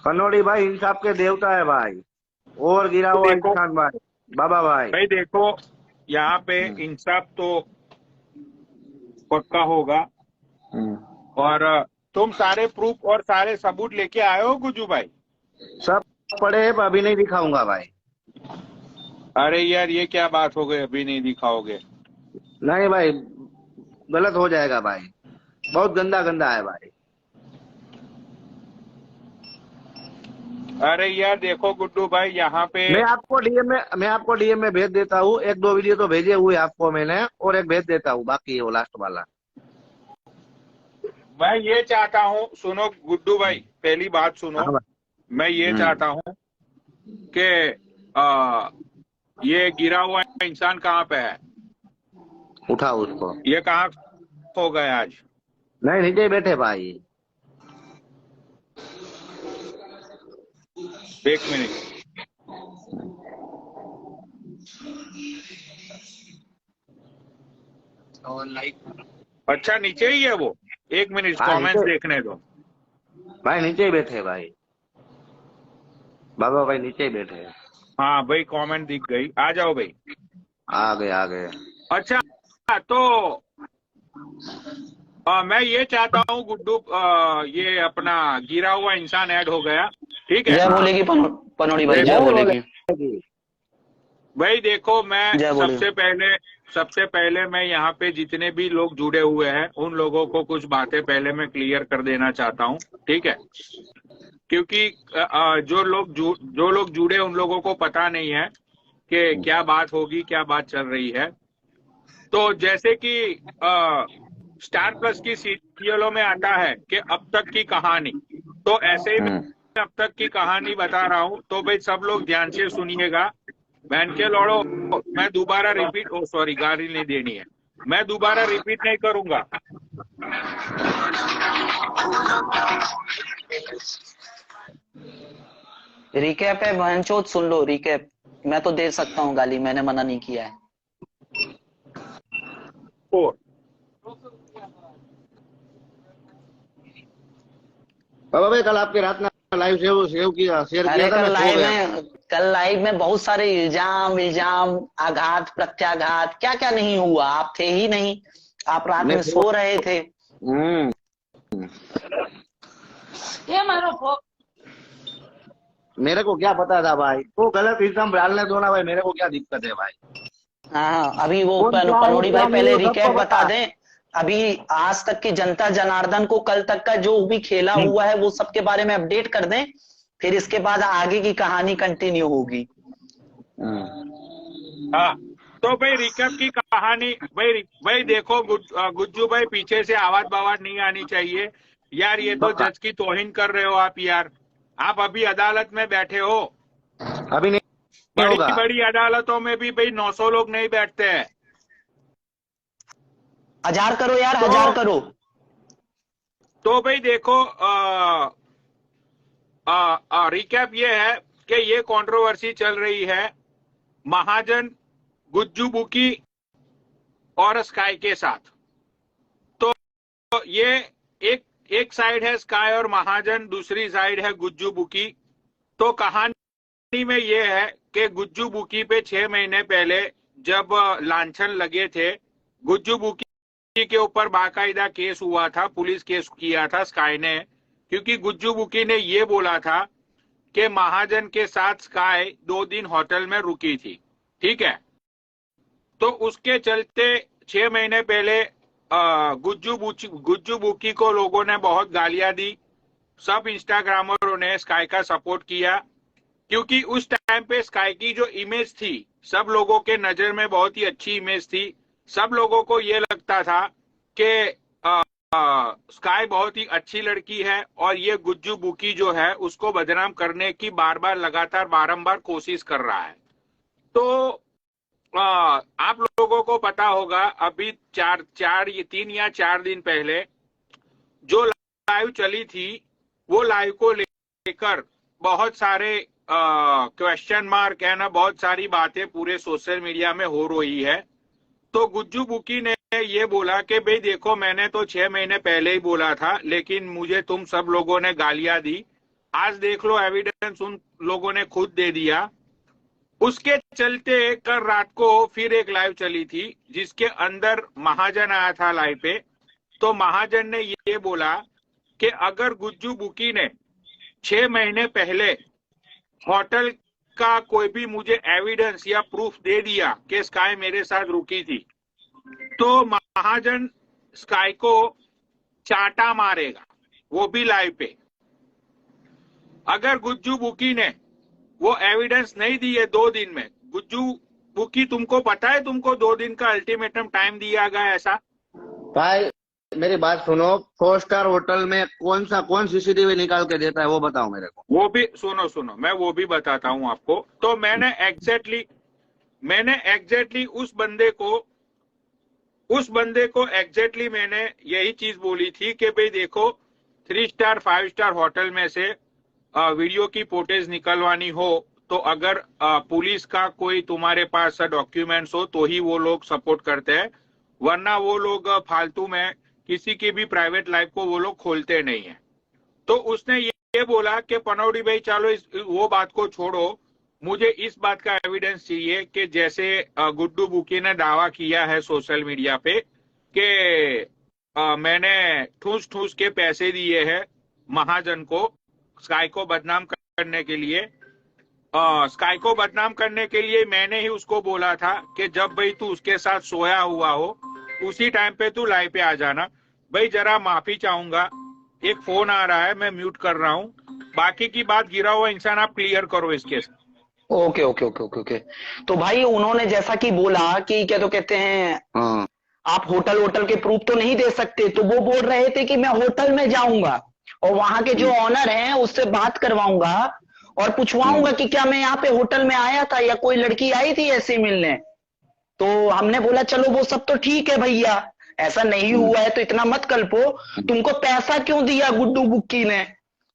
कनौड़ी भाई इंसाफ के देवता है भाई, और गिरा तो हुआ देखो इंसान भाई, बाबा भाई। भाई, देखो यहाँ पे हम्म, इंसाफ तो पक्का होगा। हम्म। और तुम सारे प्रूफ और सारे सबूत लेके आए हो गुज्जू भाई? सब पड़े हैं, पर अभी नहीं दिखाऊंगा भाई। अरे यार, ये क्या बात हो गई, अभी नहीं दिखाओगे? नहीं भाई, गलत हो जाएगा भाई, बहुत गंदा गंदा है भाई। अरे यार देखो गुड्डू भाई, यहाँ पे मैं आपको डीएम में भेज देता हूँ, एक दो वीडियो तो भेजे हुए आपको मैंने, और एक भेज देता हूँ, बाकी वो लास्ट वाला। मैं ये चाहता हूँ, सुनो गुड्डू भाई, पहली बात सुनो। हाँ भाई। मैं ये हम्म। चाहता हूँ कि आ, ये गिरा हुआ इंसान कहाँ पे है? उठाओ उसको। ये कहाँ खो गया आज? नहीं, नीचे बैठे भाई। एक मिनट। अच्छा, नीचे ही है वो? एक मिनट, हाँ कमेंट्स नीचे, देखने दो। भाई नीचे ही बैठे भाई, बाबा भाई नीचे ही बैठे हैं। हाँ भाई, कमेंट दिख गई, आ जाओ भाई। आ गए आ गए। अच्छा, तो मैं ये चाहता हूँ गुड्डू, ये अपना गिरा हुआ इंसान ऐड हो गया, ठीक है? जय हाँ, बोलेगी पनौड़ी भाई, जय देखो जय बोलेगी। बोले। भाई, देखो मैं जय बोले। सबसे पहले मैं यहाँ पे जितने भी लोग जुड़े हुए हैं उन लोगों को कुछ बातें पहले मैं क्लियर कर देना चाहता हूँ, ठीक है? क्योंकि जो लोग जुड़े उन लोगों को पता नहीं है कि क्या बात होगी, क्या बात चल रही है। तो जैसे कि स्टार प्लस की सीरियलों में आता है कि अब तक की कहानी, तो ऐसे ही हम्म। मैं अब तक की कहानी बता रहा हूँ। तो भाई सब लोग ध्यान से सुनिएगा। बहन के लौड़ो, मैं दोबारा रिपीट, ओ सॉरी, गाली नहीं देनी है, मैं दोबारा रिपीट नहीं करूंगा। रिकैप है बहनचोद, सुन लो रिकैप। मैं तो दे सकता हूँ गाली, मैंने मना नहीं किया है। तो बाबा भाई, कल आपके रात में लाइव सेव किया, शेयर किया अरे था, मैं सो गया। कल लाइव में बहुत सारे इल्जाम इल्जाम, आघात प्रत्याघात, क्या क्या नहीं हुआ। आप थे ही नहीं, आप रात मैं में सो। सो रहे थे। हम्म। ये मारो फोक। मेरे को क्या पता था भाई, तो गलत इल्जाम डालने दो ना भाई, मेरे को क्या दिक्कत है भाई। हाँ, अभी वो कौन क्या है पनौड़ी भाई क्या नहीं, पहले वो सबको रिकैप बता पता है। दें। अभी आज तक की जनता जनार्दन को कल तक का जो भी खेला हुआ है वो सबके बारे में अपडेट कर दें। फिर इसके बाद आगे की कहानी कंटिन्यू होगी। हाँ, तो भाई रिकैप की कहानी, भाई देखो गुज्जू भाई, पीछे से आवाज बावाज नहीं आनी चाहिए यार। ये तो पक्का। जज की तौहीन कर रहे हो आप यार। आप अभी अदालत में बैठे हो। अभी नहीं बड़ी होगा। बड़ी अदालतों में भी भाई 900 लोग नहीं बैठते हैं। 1000 करो यार, तो 1000 करो। भाई देखो, रिकैप ये है कि ये कंट्रोवर्सी चल रही है महाजन, गुज्जू बुकी और स्काई के साथ। तो ये एक एक साइड है स्काई और महाजन, दूसरी साइड है गुज्जू बुकी। तो कहानी में ये है कि गुज्जू बुकी पे 6 महीने पहले जब लांछन लगे थे, गुज्जू बुकी के ऊपर बाकायदा केस हुआ था, पुलिस केस किया था स्काई ने। क्योंकि गुज्जू बुकी ने ये बोला था कि महाजन के साथ स्काई 2 दिन होटल में रुकी थी, ठीक है? तो उसके चलते 6 महीने पहले गुज्जू बुकी को लोगों ने बहुत गालियां दी। सब इंस्टाग्रामरों ने स्काई का सपोर्ट किया, क्योंकि उस टाइम पे स्काई की जो इमेज थी सब लोगों के नजर में बहुत ही अच्छी इमेज थी। सब लोगों को ये लगता था कि स्काई बहुत ही अच्छी लड़की है और ये गुज्जू बुकी जो है उसको बदनाम करने की बार बार लगातार बारंबार कोशिश कर रहा है। तो आप लोगों को पता होगा, अभी 3 या 4 दिन पहले जो लाइव चली थी, वो लाइव को लेकर बहुत सारे क्वेश्चन मार्क है ना, बहुत सारी बातें पूरे सोशल मीडिया में हो रही है। तो गुज्जू बुकी ने ये बोला कि भाई देखो, मैंने तो 6 महीने पहले ही बोला था, लेकिन मुझे तुम सब लोगों ने गालियां दी। आज देख लो एविडेंस उन लोगों ने खुद दे दिया। उसके चलते कल रात को फिर एक लाइव चली थी जिसके अंदर महाजन आया था लाइव पे। तो महाजन ने ये बोला कि अगर गुज्जू बुकी ने 6 महीने पहले होटल का कोई भी मुझे एविडेंस या प्रूफ दे दिया कि स्काई मेरे साथ रुकी थी, तो महाजन स्काई को चाटा मारेगा, वो भी लाइव पे। अगर गुज्जू बुकी ने वो एविडेंस नहीं दी है 2 दिन में, गुज्जू बुकी तुमको पता है तुमको 2 दिन का अल्टीमेटम टाइम दिया गया ऐसा? भाई मेरी बात सुनो, 4 स्टार होटल में कौन सीसीटीवी निकाल के देता है वो बताओ मेरे को। वो भी सुनो मैं वो भी बताता हूँ आपको। तो मैंने एग्जैक्टली उस बंदे को एग्जैक्टली मैंने यही चीज बोली थी कि भाई देखो 3 स्टार 5 स्टार होटल में से वीडियो की फुटेज निकलवानी हो तो अगर पुलिस का कोई तुम्हारे पास डॉक्यूमेंट्स हो तो ही वो लोग सपोर्ट करते हैं, वरना वो लोग फालतू में किसी की भी प्राइवेट लाइफ को वो लोग खोलते नहीं है। तो उसने ये बोला कि पनौडी भाई चलो वो बात को छोड़ो, मुझे इस बात का एविडेंस चाहिए कि जैसे गुड्डू बुकी ने दावा किया है सोशल मीडिया पे कि मैंने ठूस ठूस के पैसे दिए हैं महाजन को स्काई को बदनाम करने के लिए। स्काई को बदनाम करने के लिए मैंने ही उसको बोला था कि जब भाई तू उसके साथ सोया हुआ हो उसी टाइम पे तू लाइव पे आ जाना। भाई जरा माफी चाहूंगा, एक फोन आ रहा है, मैं म्यूट कर रहा हूँ। बाकी की बात गिरा हुआ इंसान आप क्लियर करो इसके साथ। Okay okay okay okay okay. तो भाई उन्होंने जैसा कि बोला कि क्या तो कहते हैं आप होटल के प्रूफ तो नहीं दे सकते, तो वो बोल रहे थे कि मैं होटल में जाऊंगा और वहां के जो ऑनर हैं उससे बात करवाऊंगा और पूछवाऊंगा कि क्या मैं यहाँ पे होटल में आया था या कोई लड़की आई थी ऐसे मिलने। तो हमने बोला चलो वो सब तो ठीक है भैया, ऐसा नहीं हुआ है तो इतना मत कल्पो, तुमको पैसा क्यों दिया गुड्डू बुक्की ने?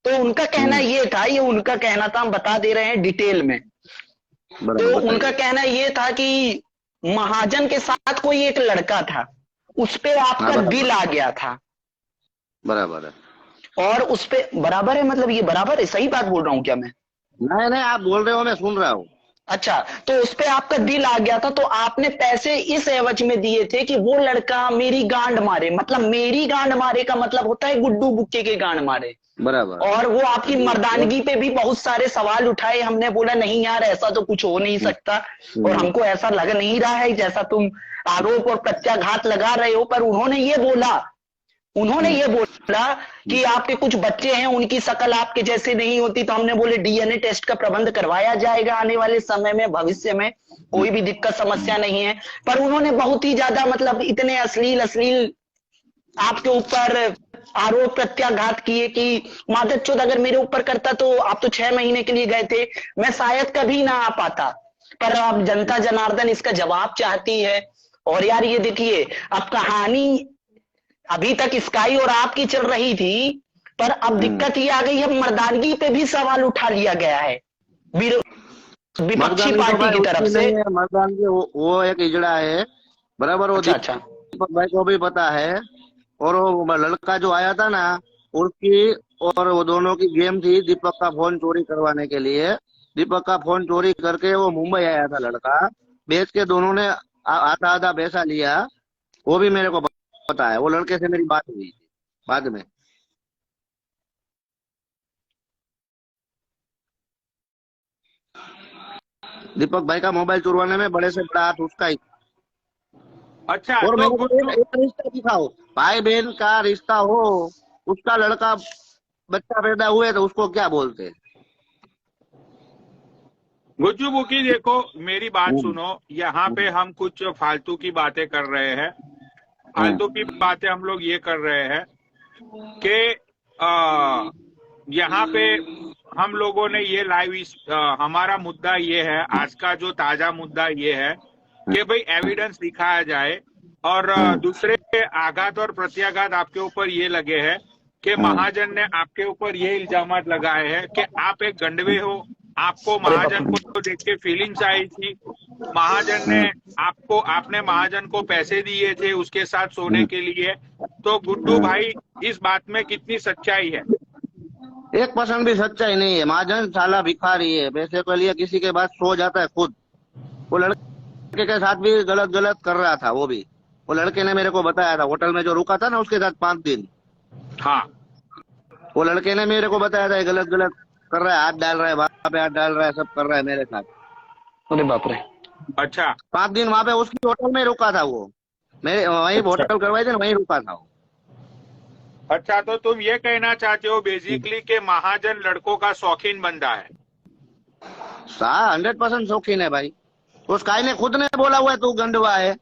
तो उनका कहना ये था, ये उनका कहना था, हम बता दे रहे हैं डिटेल में। तो उनका कहना ये था कि महाजन के साथ कोई एक लड़का था, उस पे आपका दिल आ गया था। बराबर है। और उस पे बराबर है, मतलब ये बराबर है, सही बात बोल रहा हूँ क्या मैं? नहीं आप बोल रहे हो, मैं सुन रहा हूँ। अच्छा, तो उस पे आपका दिल आ गया था, तो आपने पैसे इस एवज में दिए थे कि वो लड़का मेरी गांड मारे। मतलब मेरी गांड मारे का मतलब होता है गुड्डू बुक्के के गांड मारे। बराबर। और वो आपकी मर्दानगी पे भी बहुत सारे सवाल उठाए। हमने बोला नहीं यार ऐसा तो कुछ हो नहीं सकता और हमको ऐसा लग नहीं रहा है जैसा तुम आरोप और प्रत्याघात लगा रहे हो। पर उन्होंने ये बोला कि आपके कुछ बच्चे हैं, उनकी शकल आपके जैसे नहीं होती। तो हमने बोले डीएनए टेस्ट का प्रबंध करवाया जाएगा आने वाले समय में, भविष्य में, कोई भी दिक्कत समस्या नहीं है। पर उन्होंने बहुत ही ज्यादा मतलब इतने अश्लील आपके ऊपर आरोप प्रत्याघात किए कि मादक चोद अगर मेरे ऊपर करता तो आप तो 6 महीने के लिए गए थे, मैं शायद कभी ना आ पाता। पर अब जनता जनार्दन इसका जवाब चाहती है। और यार ये देखिए, अब कहानी अभी तक स्काई और आपकी चल रही थी, पर अब दिक्कत ये आ गई है, मर्दानगी पे भी सवाल उठा लिया गया है विपक्षी पार्टी की तरफ से। मर्दानगी वो एक इजड़ा है, बराबर। वो अच्छा दीपक भाई को भी पता है। और वो लड़का जो आया था ना, उसकी और वो दोनों की गेम थी दीपक का फोन चोरी करवाने के लिए। दीपक का फोन चोरी करके वो मुंबई आया था लड़का, बेच के दोनों ने आधा आधा पैसा लिया। वो भी मेरे को पता है, वो लड़के से मेरी बात हुई थी बाद में। दीपक भाई का मोबाइल चुरवाने में बड़े से बड़ा हाथ उसका ही। अच्छा, और तो मेरे को एक रिश्ता दिखाओ, भाई बहन का रिश्ता हो, उसका लड़का बच्चा पैदा हुए तो उसको क्या बोलते हैं? गुज्जू बुकी देखो मेरी बात सुनो, यहाँ पे हम कुछ फालतू की बातें कर रहे हैं। फालतू की बातें हम लोग ये कर रहे हैं कि यहाँ पे हम लोगों ने ये लाइव हमारा मुद्दा ये है, आज का जो ताजा मुद्दा ये है कि भाई एविडेंस दिखाया जाए। और दूसरे आघात और प्रत्याघात आपके ऊपर ये लगे हैं कि महाजन ने आपके ऊपर ये इल्जामात लगाए हैं कि आप एक गंडवे हो। आपको महाजन को देख के फीलिंग्स आई थी। महाजन ने आपने महाजन को पैसे दिए थे उसके साथ सोने के लिए। तो गुड्डू भाई इस बात में कितनी सच्चाई है? 1% भी सच्चाई नहीं है। महाजन साला भिखारी है, पैसे के लिए किसी के पास सो जाता है खुद। वो लड़के के साथ भी गलत गलत कर रहा था वो भी। वो लड़के ने मेरे को बताया था, होटल में जो रुका था ना उसके साथ 5 दिन, हाँ। वो लड़के ने मेरे को बताया था ये गलत गलत कर रहा है, हाथ डाल रहा है वहां पे, हाथ डाल रहा है, सब कर रहा है मेरे साथ। अरे बाप रे। अच्छा 5 दिन वहां पे उसकी होटल में रुका था वो। मैं वहीं अच्छा होटल करवाई थी ना, वहीं रुका था वो। अच्छा, तो तुम ये कहना चाहते हो बेसिकली कि महाजन लड़कों का शौकीन बंदा है। 100% शौकीन है भाई। तो स्काई ने खुद ने बोला हुआ है तू गंडवा है।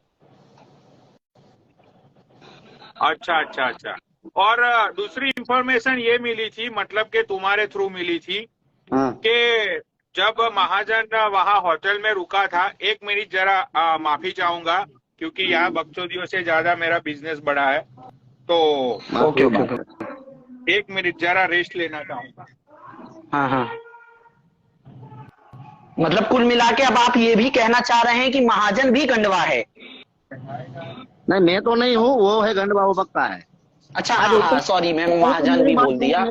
अच्छा अच्छा अच्छा। और दूसरी इंफॉर्मेशन ये मिली थी, मतलब कि तुम्हारे थ्रू मिली थी, हाँ कि जब महाजन वहां होटल में रुका था, 1 मिनट जरा माफी चाहूंगा क्योंकि यहाँ बकचोदियों से ज्यादा मेरा बिजनेस बड़ा है, तो ओके ओके ओके। 1 मिनट जरा रेस्ट लेना चाहूंगा। हाँ हाँ। मतलब कुल मिला के अब आप ये भी कहना चाह रहे हैं कि महाजन भी गंडवा है। नहीं, मैं तो नहीं हूँ, वो है गंडवा, वो पक्का है। अच्छा आज हाँ हाँ, उसको सॉरी मैं महाजन मेरी भी बात बोल सुनो, दिया।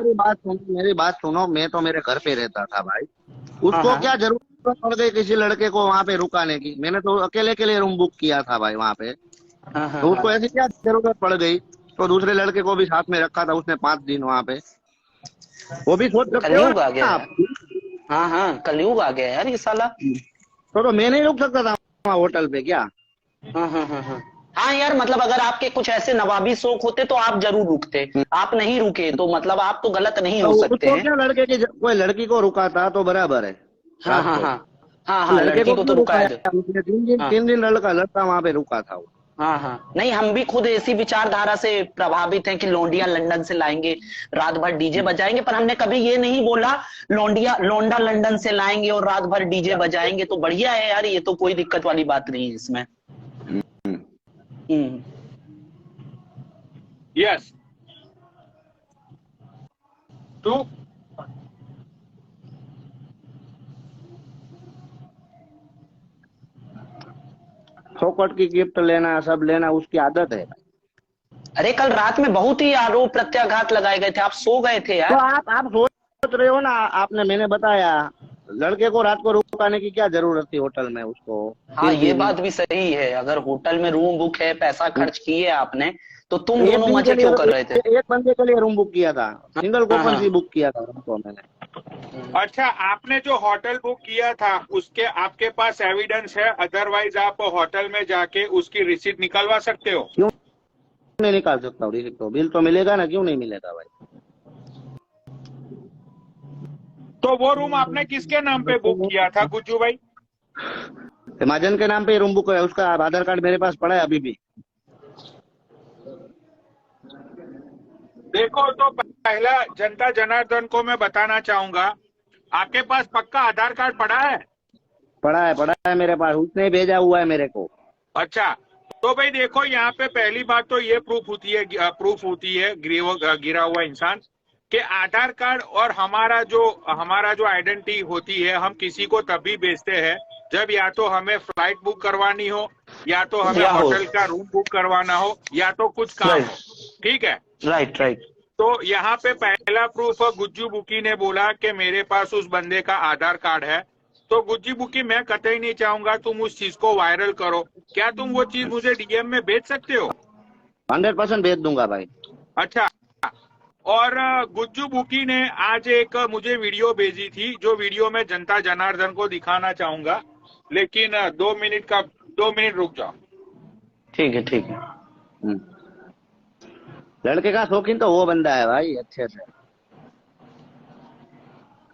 मेरी बात सुनो। मैं तो मेरे घर पे रहता था भाई, हाँ उसको हाँ क्या जरूरत पड़ गई किसी लड़के को वहां पे रुकाने की? मैंने तो अकेले के लिए रूम बुक किया था भाई वहां पे। हाँ हाँ तो हाँ। उसको ऐसी क्या जरूरत पड़ गई? तो दूसरे लड़के को भी साथ में रखा था उसने 5 दिन वहां पे। वो भी सोच सकते हो कलयुग आ ना गया आप। है। हाँ हाँ, कलयुग आ गया है यार ये साला। तो मैं नहीं रुक सकता था वहाँ होटल पे क्या? हाँ हाँ हाँ हाँ। हाँ यार, मतलब अगर आपके कुछ ऐसे नवाबी शौक होते तो आप जरूर रुकते। आप नहीं रुके तो मतलब आप तो गलत नहीं तो हो सकते उसको हैं। क्या, लड़के की कोई लड़की को रुका था तो बराबर है हाँ बात हाँ तो। हाँ। हाँ हाँ, लड़के लड़की को को तो क्यों रुकाया रुकाया? दो। उसने 3 दिन, हाँ 3 दिन लड़का लड़का वहां पे रुका था वो। हाँ हाँ, नहीं हम भी खुद इसी विचारधारा से प्रभावित हैं कि लौंडिया लंदन से लाएंगे, रात भर डीजे बजाएंगे, पर हमने कभी ये नहीं बोला लौंडा लंदन से लाएंगे और रात भर डीजे बजाएंगे। तो बढ़िया है यार, ये तो कोई दिक्कत वाली बात नहीं है इसमें। हम्म। Yes too. फोकट की गिफ्ट लेना, सब लेना उसकी आदत है। अरे कल रात में बहुत ही आरोप प्रत्याघात लगाए गए थे, आप सो गए थे तो यार। आप सोच रहे हो ना, आपने, मैंने बताया लड़के को रात को रुकाने की क्या जरूरत थी होटल में उसको? हाँ तीन ये दिन बात भी सही है, अगर होटल में रूम बुक है, पैसा खर्च किए आपने, तो तुम एक दोनों दिन के मजे लिए क्यों कर रहे थे? एक बंदे के लिए रूम बुक किया था, सिंगल हाँ हाँ। ओक्यूपेंसी बुक किया था उनको मैंने। अच्छा, आपने जो होटल बुक किया था उसके आपके पास एविडेंस है? अदरवाइज आप होटल में जाके उसकी रिसीट निकलवा सकते हो। क्यों नहीं निकाल सकता हूँ रिसिप्ट? तो बिल तो मिलेगा ना, क्यों नहीं मिलेगा भाई? तो वो रूम आपने किसके नाम पे बुक किया था गुज्जू भाई? महाजन के नाम पे रूम बुक है, उसका आधार कार्ड मेरे पास पड़ा है अभी भी। देखो, तो पहला जनता जनार्दन को मैं बताना चाहूंगा, आपके पास पक्का आधार कार्ड पड़ा है? पड़ा है मेरे पास, उसने ही भेजा हुआ है मेरे को। अच्छा, तो भाई देखो, यहाँ पे पहली बात तो ये प्रूफ होती है गिरा हुआ इंसान कि आधार कार्ड और हमारा जो आइडेंटिटी होती है, हम किसी को तभी बेचते हैं जब या तो हमें फ्लाइट बुक करवानी हो, या तो हमें या हो। होटल का रूम बुक करवाना हो, या तो कुछ काम राइट हो। ठीक है, राइट राइट। तो यहाँ पे पहला प्रूफ गुज्जू बुकी ने बोला कि मेरे पास उस बंदे का आधार कार्ड है। तो गुज्जू बुकी, मैं कतई नहीं चाहूंगा तुम उस चीज को वायरल करो। क्या तुम वो चीज मुझे डीएम में भेज सकते हो? 100% भेज दूंगा भाई। अच्छा, और गुज्जू बुकी ने आज एक मुझे वीडियो भेजी थी, जो वीडियो मैं जनता जनार्दन को दिखाना चाहूंगा, लेकिन 2 मिनट रुक जाओ। ठीक है ठीक है। लड़के का शौकीन तो वो बंदा है भाई अच्छे से।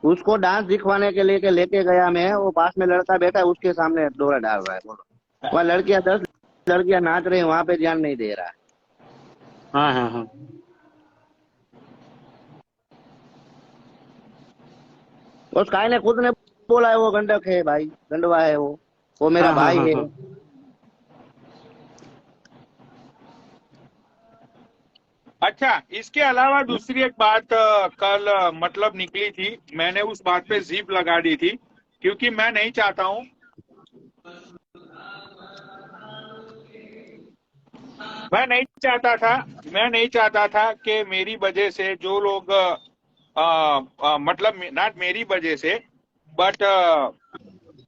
उसको डांस दिखवाने के लिए लेके गया मैं, वो पास में लड़का बैठा है, उसके सामने डोरा डाल रहा है। बोलो, वहाँ लड़कियां 10 लड़कियां नाच रही, वहां पे ध्यान नहीं दे रहा है। हाँ हाँ हाँ। उस काय ने खुद ने बोला है वो गंडक है भाई, गंडवा है वो मेरा हाँ हाँ भाई हाँ है। हाँ। अच्छा, इसके अलावा दूसरी एक बात कल मतलब निकली थी, मैंने उस बात पे जीप लगा दी थी, क्योंकि मैं नहीं चाहता था कि मेरी वजह से जो लोग मतलब नॉट मेरी वजह से, बट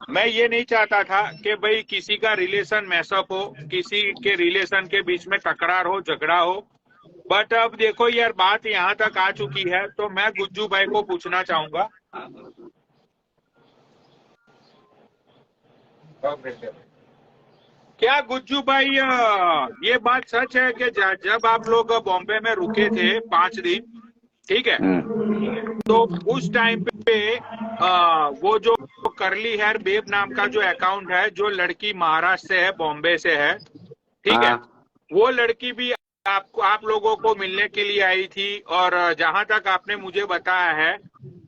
मैं ये नहीं चाहता था कि भाई किसी का रिलेशन मैसअप हो, किसी के रिलेशन के बीच में तकरार हो, झगड़ा हो। बट अब देखो यार, बात यहाँ तक आ चुकी है, तो मैं गुज्जू भाई को पूछना चाहूंगा। क्या गुज्जू भाई, ये बात सच है कि जब आप लोग बॉम्बे में रुके थे 5 दिन, ठीक है, तो उस टाइम पे वो जो करली हेयर बेब नाम का जो अकाउंट है, जो लड़की महाराष्ट्र से है, बॉम्बे से है, ठीक है, हाँ। वो लड़की भी आप लोगों को मिलने के लिए आई थी, और जहां तक आपने मुझे बताया है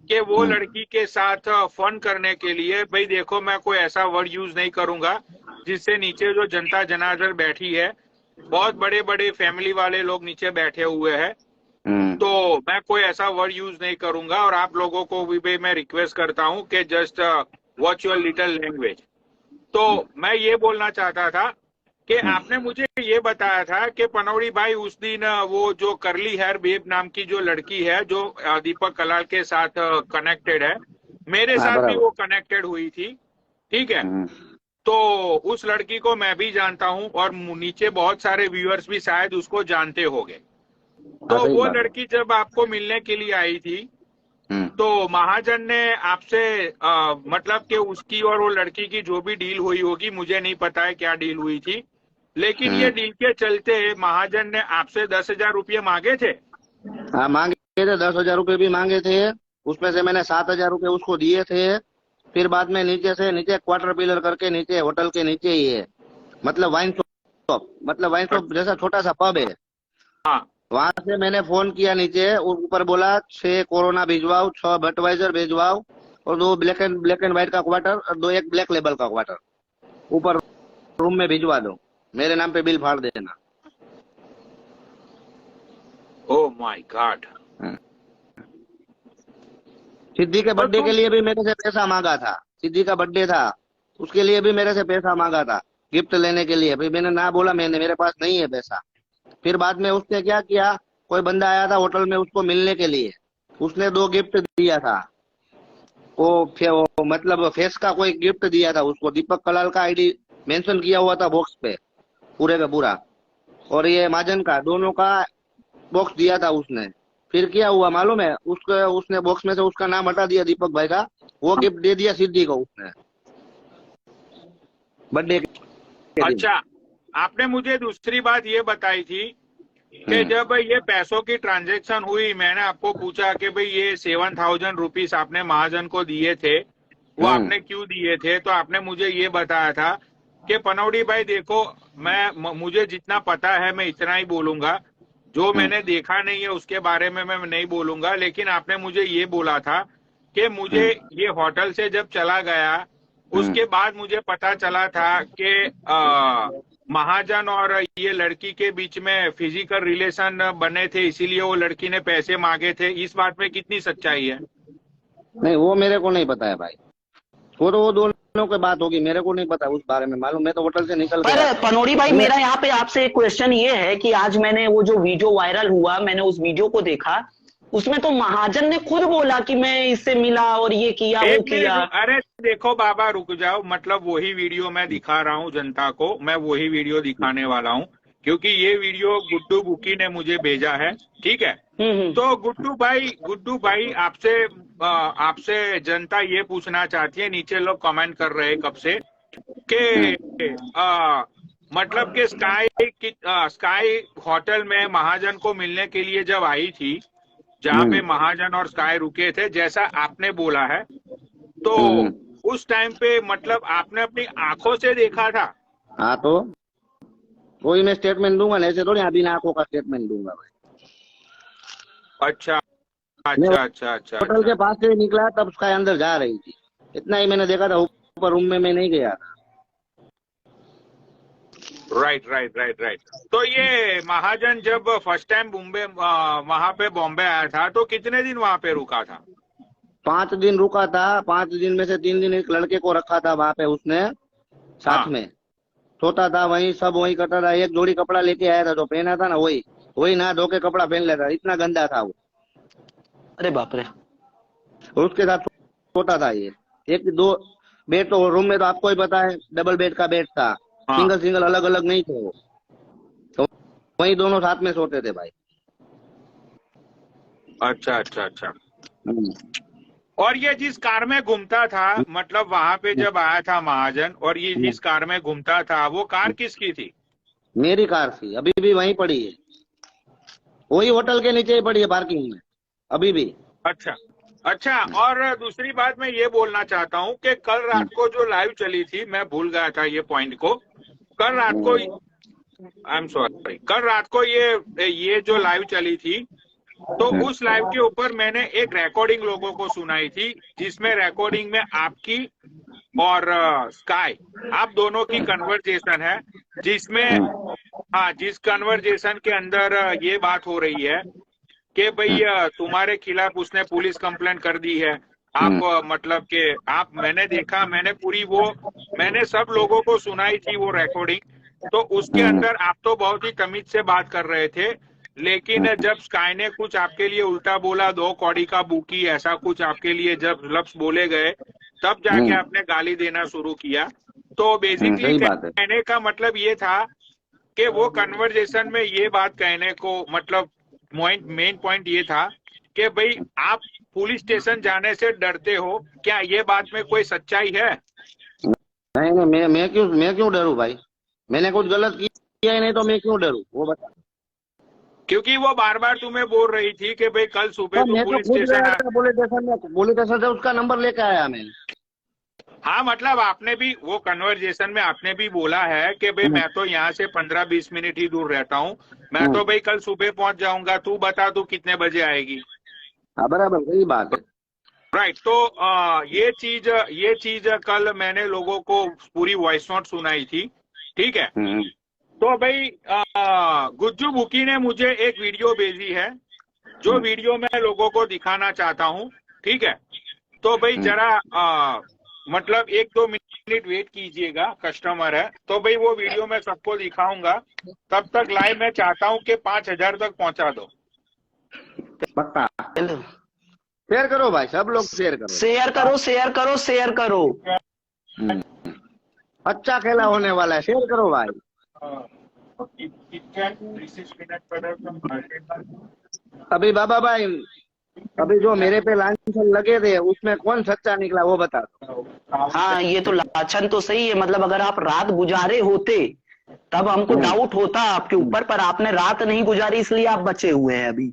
कि वो लड़की के साथ फन करने के लिए, भाई देखो मैं कोई ऐसा वर्ड यूज नहीं करूंगा जिससे नीचे जो जनता जनार्दन बैठी है, बहुत बड़े बड़े फैमिली वाले लोग नीचे बैठे हुए हैं, तो मैं कोई ऐसा वर्ड यूज नहीं करूंगा, और आप लोगों को भी मैं रिक्वेस्ट करता हूं कि just watch your little language. तो मैं ये बोलना चाहता था कि आपने मुझे ये बताया था कि पनौड़ी भाई उस दिन वो जो करली हेयर बेब नाम की जो लड़की है, जो दीपक कलाल के साथ कनेक्टेड है, मेरे हाँ, साथ भी बराबर। वो कनेक्टेड हुई थी, ठीक है। तो उस लड़की को मैं भी जानता हूं, और नीचे बहुत सारे व्यूअर्स भी शायद उसको जानते होंगे। तो हाँ, सही वो बात। लड़की जब आपको मिलने के लिए आई थी, हम्म। तो महाजन ने आपसे मतलब कि उसकी और वो लड़की की जो भी डील हुई होगी, मुझे नहीं पता है क्या डील हुई थी, लेकिन ये डील के चलते महाजन ने आपसे 10,000 रुपये मांगे थे। हाँ, मांगे थे, 10,000 रुपये भी मांगे थे। उसमें से मैंने 7,000 रुपये उसको दिए थे। फिर बाद में नीचे क्वार्टर पिलर करके नीचे होटल के नीचे ही है, मतलब वाइन शॉप, मतलब वाइन शॉप जैसा छोटा सा पब है। हाँ, वहां से मैंने फोन किया नीचे, ऊपर बोला 6 कोरोना भिजवाओ, 6 बटवाइजर भिजवाओ, और 2 ब्लैक एंड व्हाइट का क्वार्टर, और 2 एक ब्लैक लेबल का क्वार्टर ऊपर रूम में भिजवा दो, मेरे नाम पे बिल फाड़ देना। Oh my God. सिद्धि के बर्थडे के लिए भी मेरे से पैसा मांगा था। सिद्धि का बर्थडे था, उसके लिए भी मेरे से पैसा मांगा था, गिफ्ट लेने के लिए। फिर मैंने ना बोला, मेरे पास नहीं है पैसा। फिर बाद में उसने क्या किया, कोई बंदा आया था होटल में उसको मिलने के लिए, उसने 2 गिफ्ट दिया था। वो मतलब फेस का कोई गिफ्ट दिया था उसको, दीपक कलाल का आईडी मेंशन किया हुआ था बॉक्स पे पूरे का पूरा, और ये महाजन का, दोनों का बॉक्स दिया था उसने। फिर क्या हुआ मालूम है, उसने बॉक्स में से उसका नाम हटा दिया, दीपक भाई का, वो गिफ्ट दे दिया सिद्धि को उसने बर्थडे के दिन। अच्छा, आपने मुझे दूसरी बात ये बताई थी कि जब ये पैसों की ट्रांजैक्शन हुई, मैंने आपको पूछा कि भाई ये 7,000 रुपीस आपने महाजन को दिए थे, वो आपने क्यों दिए थे, तो आपने मुझे ये बताया था कि पनौड़ी भाई देखो, मुझे जितना पता है मैं इतना ही बोलूंगा, जो मैंने देखा नहीं है उसके बारे में मैं नहीं बोलूंगा, लेकिन आपने मुझे ये बोला था कि मुझे ये होटल से जब चला गया, उसके बाद मुझे पता चला था कि महाजन और ये लड़की के बीच में फिजिकल रिलेशन बने थे, इसीलिए वो लड़की ने पैसे मांगे थे। इस बात में कितनी सच्चाई है? नहीं, वो मेरे को नहीं पता है भाई, वो दोनों की बात होगी, मेरे को नहीं पता उस बारे में। मालूम, मैं तो होटल से निकल गया। पर पनौड़ी भाई, मेरा यहाँ पे आपसे एक क्वेश्चन ये है कि आज मैंने वो जो वीडियो वायरल हुआ, मैंने उस वीडियो को देखा, उसमें तो महाजन ने खुद बोला कि मैं इससे मिला और ये किया वो किया। अरे देखो बाबा, रुक जाओ, मतलब वही वीडियो मैं दिखा रहा हूँ जनता को, मैं वही वीडियो दिखाने वाला हूँ, क्योंकि ये वीडियो गुड्डू बुकी ने मुझे भेजा है, ठीक है। तो गुड्डू भाई आपसे जनता ये पूछना चाहती है, नीचे लोग कमेंट कर रहे हैं कब से, कि मतलब कि स्काई होटल में महाजन को मिलने के लिए जब आई थी, जहाँ पे महाजन और स्काई रुके थे, जैसा आपने बोला है, तो उस टाइम पे मतलब आपने अपनी आंखों से देखा था? हाँ, तो कोई मैं स्टेटमेंट दूंगा, ऐसे थोड़ी बिना आंखों का स्टेटमेंट दूंगा भाई। अच्छा। होटल के पास से निकला तब उसका अंदर जा रही थी, इतना ही मैंने देखा था, ऊपर रूम में मैं नहीं गया था। राइट। तो ये महाजन जब फर्स्ट टाइम वहां पे बॉम्बे आया था, तो कितने दिन वहां पे रुका था? 5 दिन रुका था। 5 दिन में से 3 दिन एक लड़के को रखा था वहां पे उसने साथ में, सोता था वहीं, सब वहीं करता था। एक जोड़ी कपड़ा लेके आया था, जो पहना था ना, वही नहा धो के कपड़ा पहन लेता, इतना गंदा था वो। अरे बाप रे। और उसके साथ सोता था ये। एक दो बेड तो रूम में तो आपको ही पता है, डबल बेड का बेड था, हाँ। सिंगल सिंगल अलग अलग नहीं थे वो, तो वही दोनों साथ में सोते थे भाई। अच्छा अच्छा अच्छा। हम्म। और ये जिस कार में घूमता था, मतलब वहां पे जब आया था महाजन, और ये जिस कार में घूमता था, वो कार किसकी थी? मेरी कार थी, अभी भी वहीं पड़ी है, वही होटल के नीचे ही पड़ी है पार्किंग में अभी भी। अच्छा अच्छा। और दूसरी बात मैं ये बोलना चाहता हूँ कि कल रात को जो लाइव चली थी, मैं भूल गया था ये पॉइंट को। कल रात को, आई एम सॉरी, कल रात को ये जो लाइव चली थी, तो उस लाइव के ऊपर मैंने एक रिकॉर्डिंग लोगों को सुनाई थी, जिसमें रिकॉर्डिंग में आपकी और स्काई, आप दोनों की कन्वर्जेशन है, जिसमें हाँ, जिस कन्वर्जेशन के अंदर ये बात हो रही है कि भाई तुम्हारे खिलाफ उसने पुलिस कंप्लेंट कर दी है। आप मतलब कि आप, मैंने देखा, मैंने सब लोगों को सुनाई थी वो रिकॉर्डिंग। तो उसके अंदर आप तो बहुत ही तमीज से बात कर रहे थे, लेकिन जब स्काई ने कुछ आपके लिए उल्टा बोला, 2 कौड़ी का बुकी, ऐसा कुछ आपके लिए जब लफ्ज बोले गए, तब जाके आपने गाली देना शुरू किया। तो बेसिकली सही बात है। कहने का मतलब ये था कि वो कन्वर्जेशन में ये बात कहने को, मतलब मेन पॉइंट ये था कि भाई आप पुलिस स्टेशन जाने से डरते हो, क्या ये बात में कोई सच्चाई है? नहीं नहीं, मैं क्यों डरूं भाई, मैंने कुछ गलत किया ही नहीं, तो मैं क्यों डरूं, वो बता। क्योंकि वो बार बार तुम्हें बोल रही थी कि भाई कल सुबह तो तुम मैं तो पुलिस खुद स्टेशन गया आ। था पुलिस स्टेशन में, पुलिस स्टेशन से उसका नंबर लेके आया मैं। हाँ, मतलब आपने भी वो कन्वर्जेशन में आपने भी बोला है कि भाई मैं तो यहाँ से 15-20 मिनट ही दूर रहता हूँ, मैं तो भाई कल सुबह पहुंच जाऊंगा, तू बता तू कितने बजे आएगी। हाँ बराबर, सही बात है। राइट। तो ये चीज कल मैंने लोगों को पूरी वॉइस नोट सुनाई थी, ठीक है। तो भाई गुज्जू बुकी ने मुझे एक वीडियो भेजी है, जो वीडियो मैं लोगों को दिखाना चाहता हूँ, ठीक है। तो भाई जरा मतलब 1-2 मिनट वेट कीजिएगा, कस्टमर है, तो भाई वो वीडियो मैं सबको दिखाऊंगा। तब तक लाइव मैं चाहता हूँ कि 5,000 तक पहुंचा दो। पक्का शेयर करो भाई, सब लोग शेयर करो। शेयर करो, शेयर करो, शेयर करो। अच्छा खेला होने वाला है, शेयर करो भाई। अभी बाबा भाई, अभी जो मेरे पे लांछन लगे थे उसमें कौन सच्चा निकला वो बता दो। हाँ, ये तो लाछन तो सही है, मतलब अगर आप रात गुजारे होते तब हमको डाउट होता आपके ऊपर, पर आपने रात नहीं गुजारी, इसलिए आप बचे हुए हैं अभी।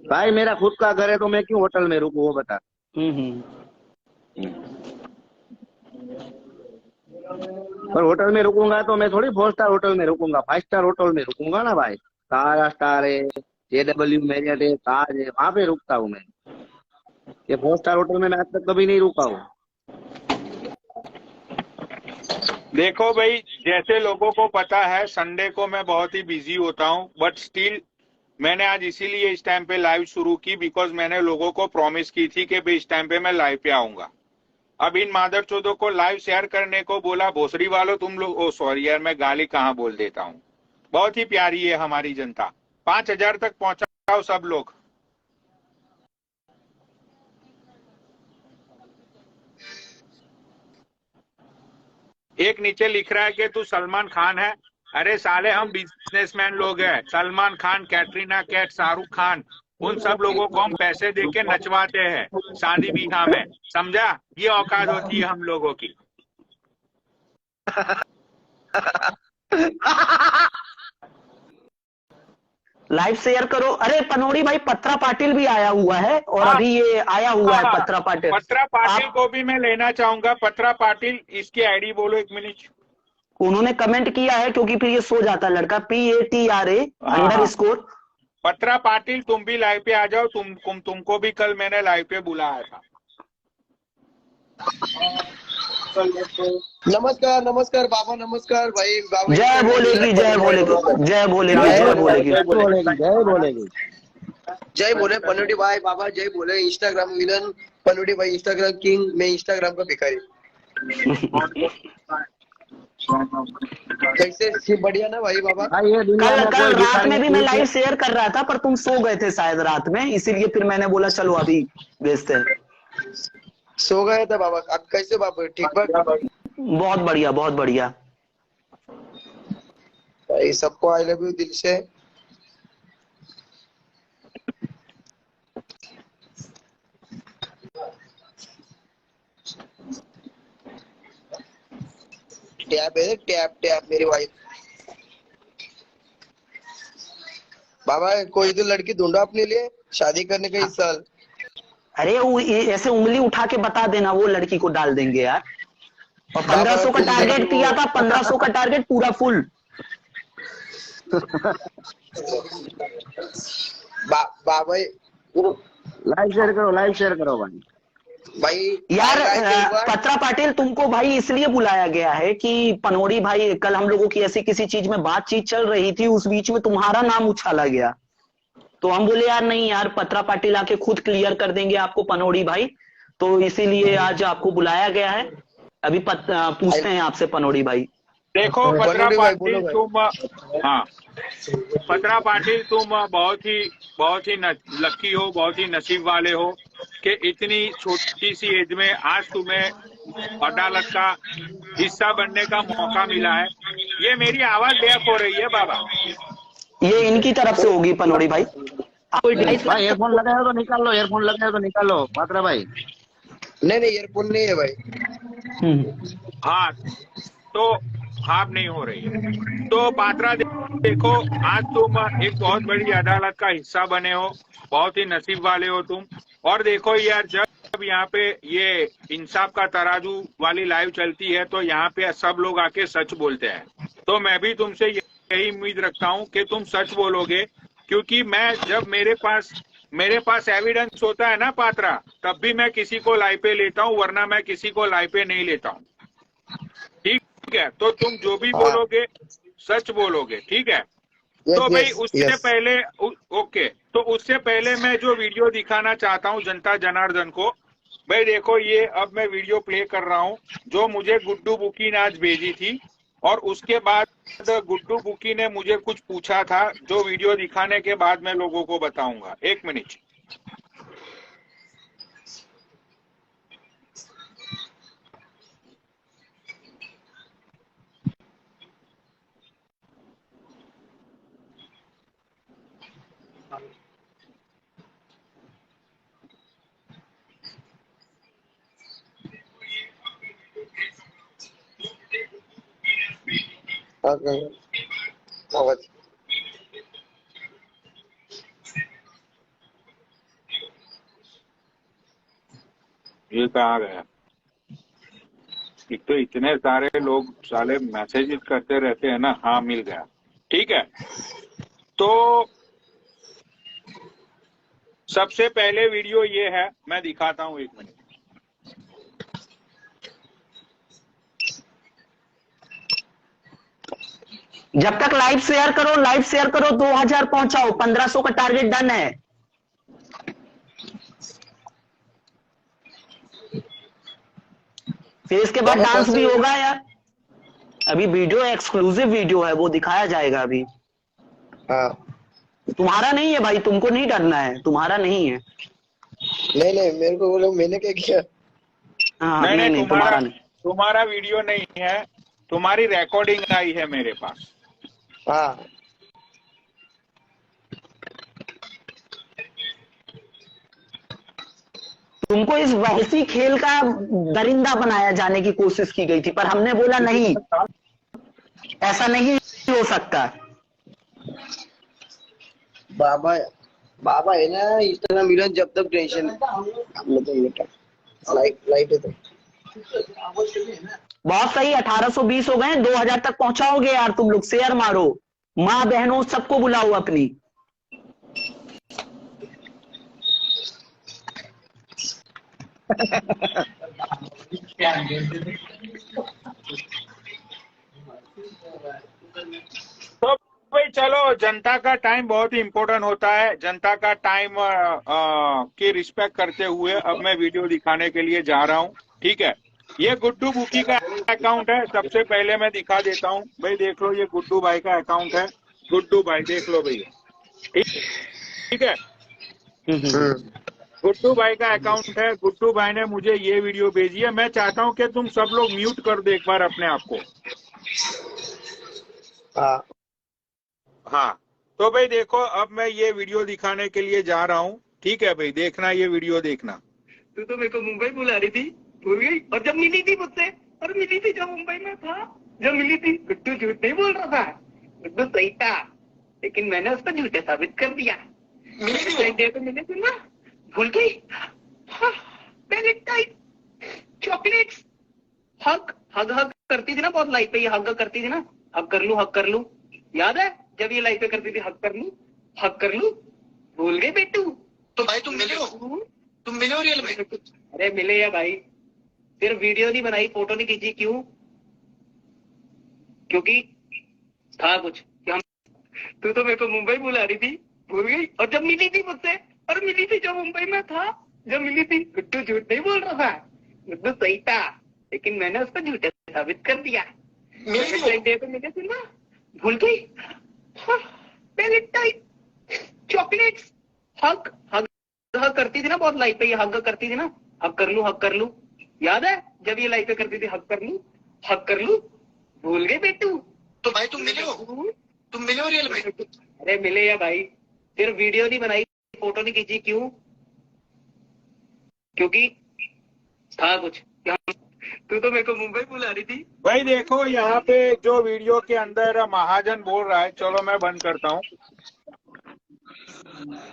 भाई मेरा खुद का घर है, तो मैं क्यों होटल में रुकूं, वो बता। पर होटल में रुकूंगा तो मैं थोड़ी 4 स्टार होटल में रुकूंगा, 5 स्टार होटल में रुकूंगा ना भाई। तारा स्टार है, JW मैरियट है, ताज है, वहां पे रुकता हूँ मैं। ये 4 स्टार होटल में मैं आज तक कभी नहीं रुका हूँ। देखो भाई, जैसे लोगों को पता है संडे को मैं बहुत ही बिजी होता हूँ, बट स्टिल मैंने आज इसीलिए इस टाइम पे लाइव शुरू की, बिकॉज मैंने लोगों को प्रॉमिस की थी कि भाई इस टाइम पे मैं लाइव पे आऊंगा। अब इन मादर चौधों को लाइव शेयर करने को बोला, भोसरी वालों तुम लोग, ओ सॉरी यार, मैं गाली कहाँ बोल देता हूँ। बहुत ही प्यारी है हमारी जनता, 5,000 तक पहुंचाओ सब लोग। एक नीचे लिख रहा है कि तू सलमान खान है। अरे साले, हम बिजनेसमैन लोग हैं। सलमान खान, कैटरीना कैफ, शाहरुख खान, उन सब लोगों को हम पैसे देके नचवाते हैं शादी ब्याह में, समझा? ये औकात होती है हम लोगों की। लाइव शेयर करो। अरे पनोड़ी भाई, पत्रा पाटिल भी आया हुआ है, और अभी ये आया हुआ है पत्रा पाटिल। पत्रा पाटिल को भी मैं लेना चाहूंगा। पत्रा पाटिल, इसकी आईडी बोलो 1 मिनट। उन्होंने कमेंट किया है, क्योंकि फिर ये सो जाता लड़का। PATRA_। पत्रा पाटिल, तुम भी लाइव पे आ जाओ। तुमको भी कल मैंने लाइव पे बुलाया था। नमस्कार नमस्कार बाबा, नमस्कार भाई बाबा। जय बोलेगी, जय बोलेगी, जय बोलेगी, जय बोलेगी, जय बोलेगी, जय बोलेगी। जय बोले पनोटी भाई बाबा, जय बोले। इंस्टाग्राम विलन पनोटी भाई, इंस्टाग्राम किंग, मैं इंस्टाग्राम का भिखारी। कैसे सिर्फ बढ़िया ना भाई बाबा। भाई ये दुनिया कल में कल कोई रात भिखारी में भी मैं नहीं लाइव है। शेयर कर रहा था, पर तुम सो गए थे शायद रात में, इसीलिए फिर मैंने बोला चलो अभी भेजते हैं। सो गए थे बाबा। अब कैसे बाबा, ठीक बात। बहुत बढ़िया, बहुत बढ़िया। भाई सबको आई लव यू दिल से। टैप है, टैप टैप मेरी वाइफ। बाबा कोई तो लड़की ढूंढो अपने लिए शादी करने का इस साल। अरे वो ऐसे उंगली उठा के बता देना, वो लड़की को डाल देंगे यार। और बाबा 1500 का तुम टारगेट देखो। दिया था, 1500 का टारगेट पूरा फुल। बाबा लाइव शेयर करो भाई। भाई यार आएगा क्या एक बार? पत्रा पाटिल, तुमको भाई इसलिए बुलाया गया है कि पनोड़ी भाई, कल हम लोगों की ऐसी किसी चीज में बातचीत चल रही थी, उस बीच में तुम्हारा नाम उछाला गया, तो हम बोले यार नहीं यार, पत्रा पाटिल आके खुद क्लियर कर देंगे आपको पनोड़ी भाई, तो इसीलिए आज आपको बुलाया गया है। अभी पूछते हैं आपसे पनोड़ी भाई। देखो पत्रा पनोड़ी भाई, पाटिल बोलो भाई। तुम, हाँ पत्रा पाटिल तुम बहुत ही लकी हो, बहुत ही नसीब वाले हो कि इतनी छोटी सी एज में आज तुम्हें अदालत का हिस्सा बनने का मौका मिला है। ये मेरी आवाज बैक हो रही है बाबा। ये इनकी तरफ से होगी पनोड़ी भाई। कोई डिवाइस भाई ईयरफोन लगाए हो तो निकाल लो, ईयरफोन लगाए हो तो निकाल लो पात्रा भाई। नहीं नहीं ईयरफोन नहीं है भाई। हाँ तो हाफ नहीं हो रही है तो पात्रा देखो, आज तुम एक बहुत बड़ी अदालत का हिस्सा बने हो, बहुत ही नसीब वाले हो तुम। और देखो यार, जब यहाँ पे ये इंसाफ का तराजू वाली लाइव चलती है तो यहाँ पे सब लोग आके सच बोलते हैं, तो मैं भी तुमसे यही उम्मीद रखता हूँ कि तुम सच बोलोगे, क्योंकि मैं जब मेरे पास एविडेंस होता है ना पात्रा, तब भी मैं किसी को लाइव पे लेता हूँ, वरना मैं किसी को लाइव पे नहीं लेता हूँ। ठीक है, तो तुम जो भी बोलोगे सच बोलोगे, ठीक है। तो भाई उससे पहले ओके, तो उससे पहले मैं जो वीडियो दिखाना चाहता हूँ जनता जनार्दन को, भाई देखो ये अब मैं वीडियो प्ले कर रहा हूँ जो मुझे गुड्डू बुकी ने आज भेजी थी, और उसके बाद गुड्डू बुकी ने मुझे कुछ पूछा था, जो वीडियो दिखाने के बाद मैं लोगों को बताऊंगा। 1 मिनट। आवाज ये कहा गया, एक तो इतने सारे लोग साले मैसेज करते रहते हैं ना। हाँ मिल गया, ठीक है। तो सबसे पहले वीडियो ये है, मैं दिखाता हूँ। 1 मिनट। जब तक लाइव शेयर करो 2000 पहुंचाओ, 1500 का टारगेट डन है। फिर इसके बाद डांस भी होगा यार, अभी वीडियो एक्सक्लूसिव वीडियो है, वो दिखाया जाएगा अभी। हाँ तुम्हारा नहीं है भाई, तुमको नहीं डरना है, तुम्हारा नहीं है। नहीं नहीं मेरे को बोलो, मैंने क्या किया? हाँ नहीं, तुम्हारा नहीं। तुम्हारा वीडियो नहीं है, तुम्हारी रिकॉर्डिंग आई है मेरे पास। हाँ तुमको इस वहशी खेल का दरिंदा बनाया जाने की कोशिश की गई थी, पर हमने बोला नहीं, ऐसा नहीं हो सकता। बाबा बाबा है ना, इतना मिलन जब तक टेंशन लाइट है तो बहुत सही, 1820 हो गए, 2000 तक पहुंचाओगे यार तुम लोग। शेयर मारो, माँ बहनों सबको बुलाओ अपनी। तो भाई चलो, जनता का टाइम बहुत ही इम्पोर्टेंट होता है। जनता का टाइम की रिस्पेक्ट करते हुए अब मैं वीडियो दिखाने के लिए जा रहा हूँ, ठीक है। ये गुड्डू बुकी का अकाउंट है। सबसे पहले मैं दिखा देता हूँ भाई, देख लो ये गुड्डू भाई का अकाउंट है। गुड्डू भाई देख लो भैया, ठीक ठीक है। गुड्डू भाई का अकाउंट है। गुड्डू भाई ने मुझे ये वीडियो भेजी है। मैं चाहता हूँ कि तुम सब लोग म्यूट कर दो एक बार अपने आप को। हाँ, तो भाई देखो, अब मैं ये वीडियो दिखाने के लिए जा रहा हूँ, ठीक है भाई, देखना ये वीडियो देखना। तू तो मेरे को मुंबई बुला रही थी, भूल गई? और जब मिली थी मुझसे, और मिली थी जब मुंबई में था, जब मिली थी, गुड्डू झूठ नहीं बोल रहा था, गुड्डू सही था, लेकिन मैंने उसको झूठे साबित कर दिया। मिले थे ना, भूल गई? वैलेंटाइन, चॉकलेट्स, हग हग हग करती थी ना बहुत लाइफ पे, ये हग करती थी ना, हग कर लूं, याद है जब ये लाइफ पे करती थी, हग कर लूं, भूल गई बेटू? तो भाई तुम मिले हो रियल में? अरे मिले या भाई, सिर्फ वीडियो नहीं बनाई, फोटो नहीं खींची, क्यों? क्योंकि था कुछ। तू तो मेरे को मुंबई बुला रही थी, भूल गई? और जब मिली थी मुझसे, और मिली थी जब मुंबई में था, जब मिली थी, गुड्डू झूठ नहीं बोल रहा था, गुड्डू सही था, लेकिन मैंने उसको झूठे साबित कर दिया। डे पे मिले थे ना, भूल गई? वैलेंटाइन, चॉकलेट्स, हग हग हग करती थी ना बहुत लाइफ पे, ये हग करती थी ना, हग कर लूं, याद है जब ये लाइफ पे करती थी, हग कर लूं, भूल गई बेटू? तो भाई तुम मिले हो रियल में? अरे मिले या भाई, सिर्फ वीडियो नहीं बनाई, फोटो नहीं खींची, क्यों? क्योंकि था कुछ। तू तो मेरे को मुंबई बुला रही थी। भाई देखो, यहाँ पे जो वीडियो के अंदर महाजन बोल रहा है, चलो मैं बंद करता हूँ।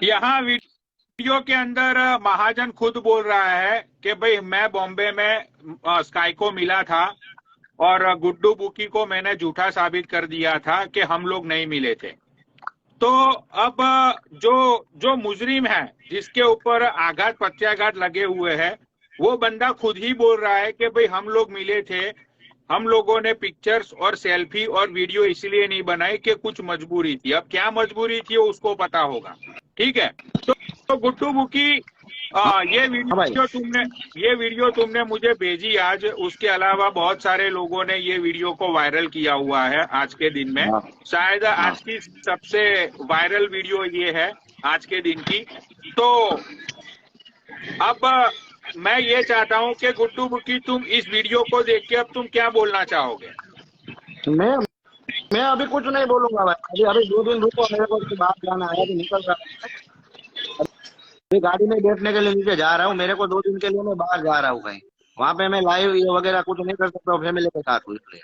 यहाँ वीडियो के अंदर महाजन खुद बोल रहा है कि भाई मैं बॉम्बे में स्काई को मिला था और गुड्डू बुकी को मैंने झूठा साबित कर दिया था कि हम लोग नहीं मिले थे। तो अब जो मुजरिम है, जिसके ऊपर आघात प्रत्याघात लगे हुए हैं, वो बंदा खुद ही बोल रहा है कि भाई हम लोग मिले थे, हम लोगों ने पिक्चर्स और सेल्फी और वीडियो इसलिए नहीं बनाई कि कुछ मजबूरी थी। अब क्या मजबूरी थी वो उसको पता होगा, ठीक है। तो गुड्डू बुकी, ये वीडियो तुमने मुझे भेजी आज, उसके अलावा बहुत सारे लोगों ने ये वीडियो को वायरल किया हुआ है आज के दिन में। शायद आज की सबसे वायरल वीडियो ये है आज के दिन की। तो अब मैं ये चाहता हूँ कि गुड्डू बुकी, तुम इस वीडियो को देख के अब तुम क्या बोलना चाहोगे? मैं अभी कुछ नहीं बोलूंगा भाई, अभी 2 दिन रुको, मेरे को बाहर जाना है, अभी निकल रहा है, अभी गाड़ी में बैठने के लिए नीचे जा रहा हूँ। मेरे को 2 दिन के लिए मैं बाहर जा रहा हूँ कहीं, वहाँ पे मैं लाइव ये वगैरह कुछ नहीं कर सकता फैमिली के साथ, इसलिए।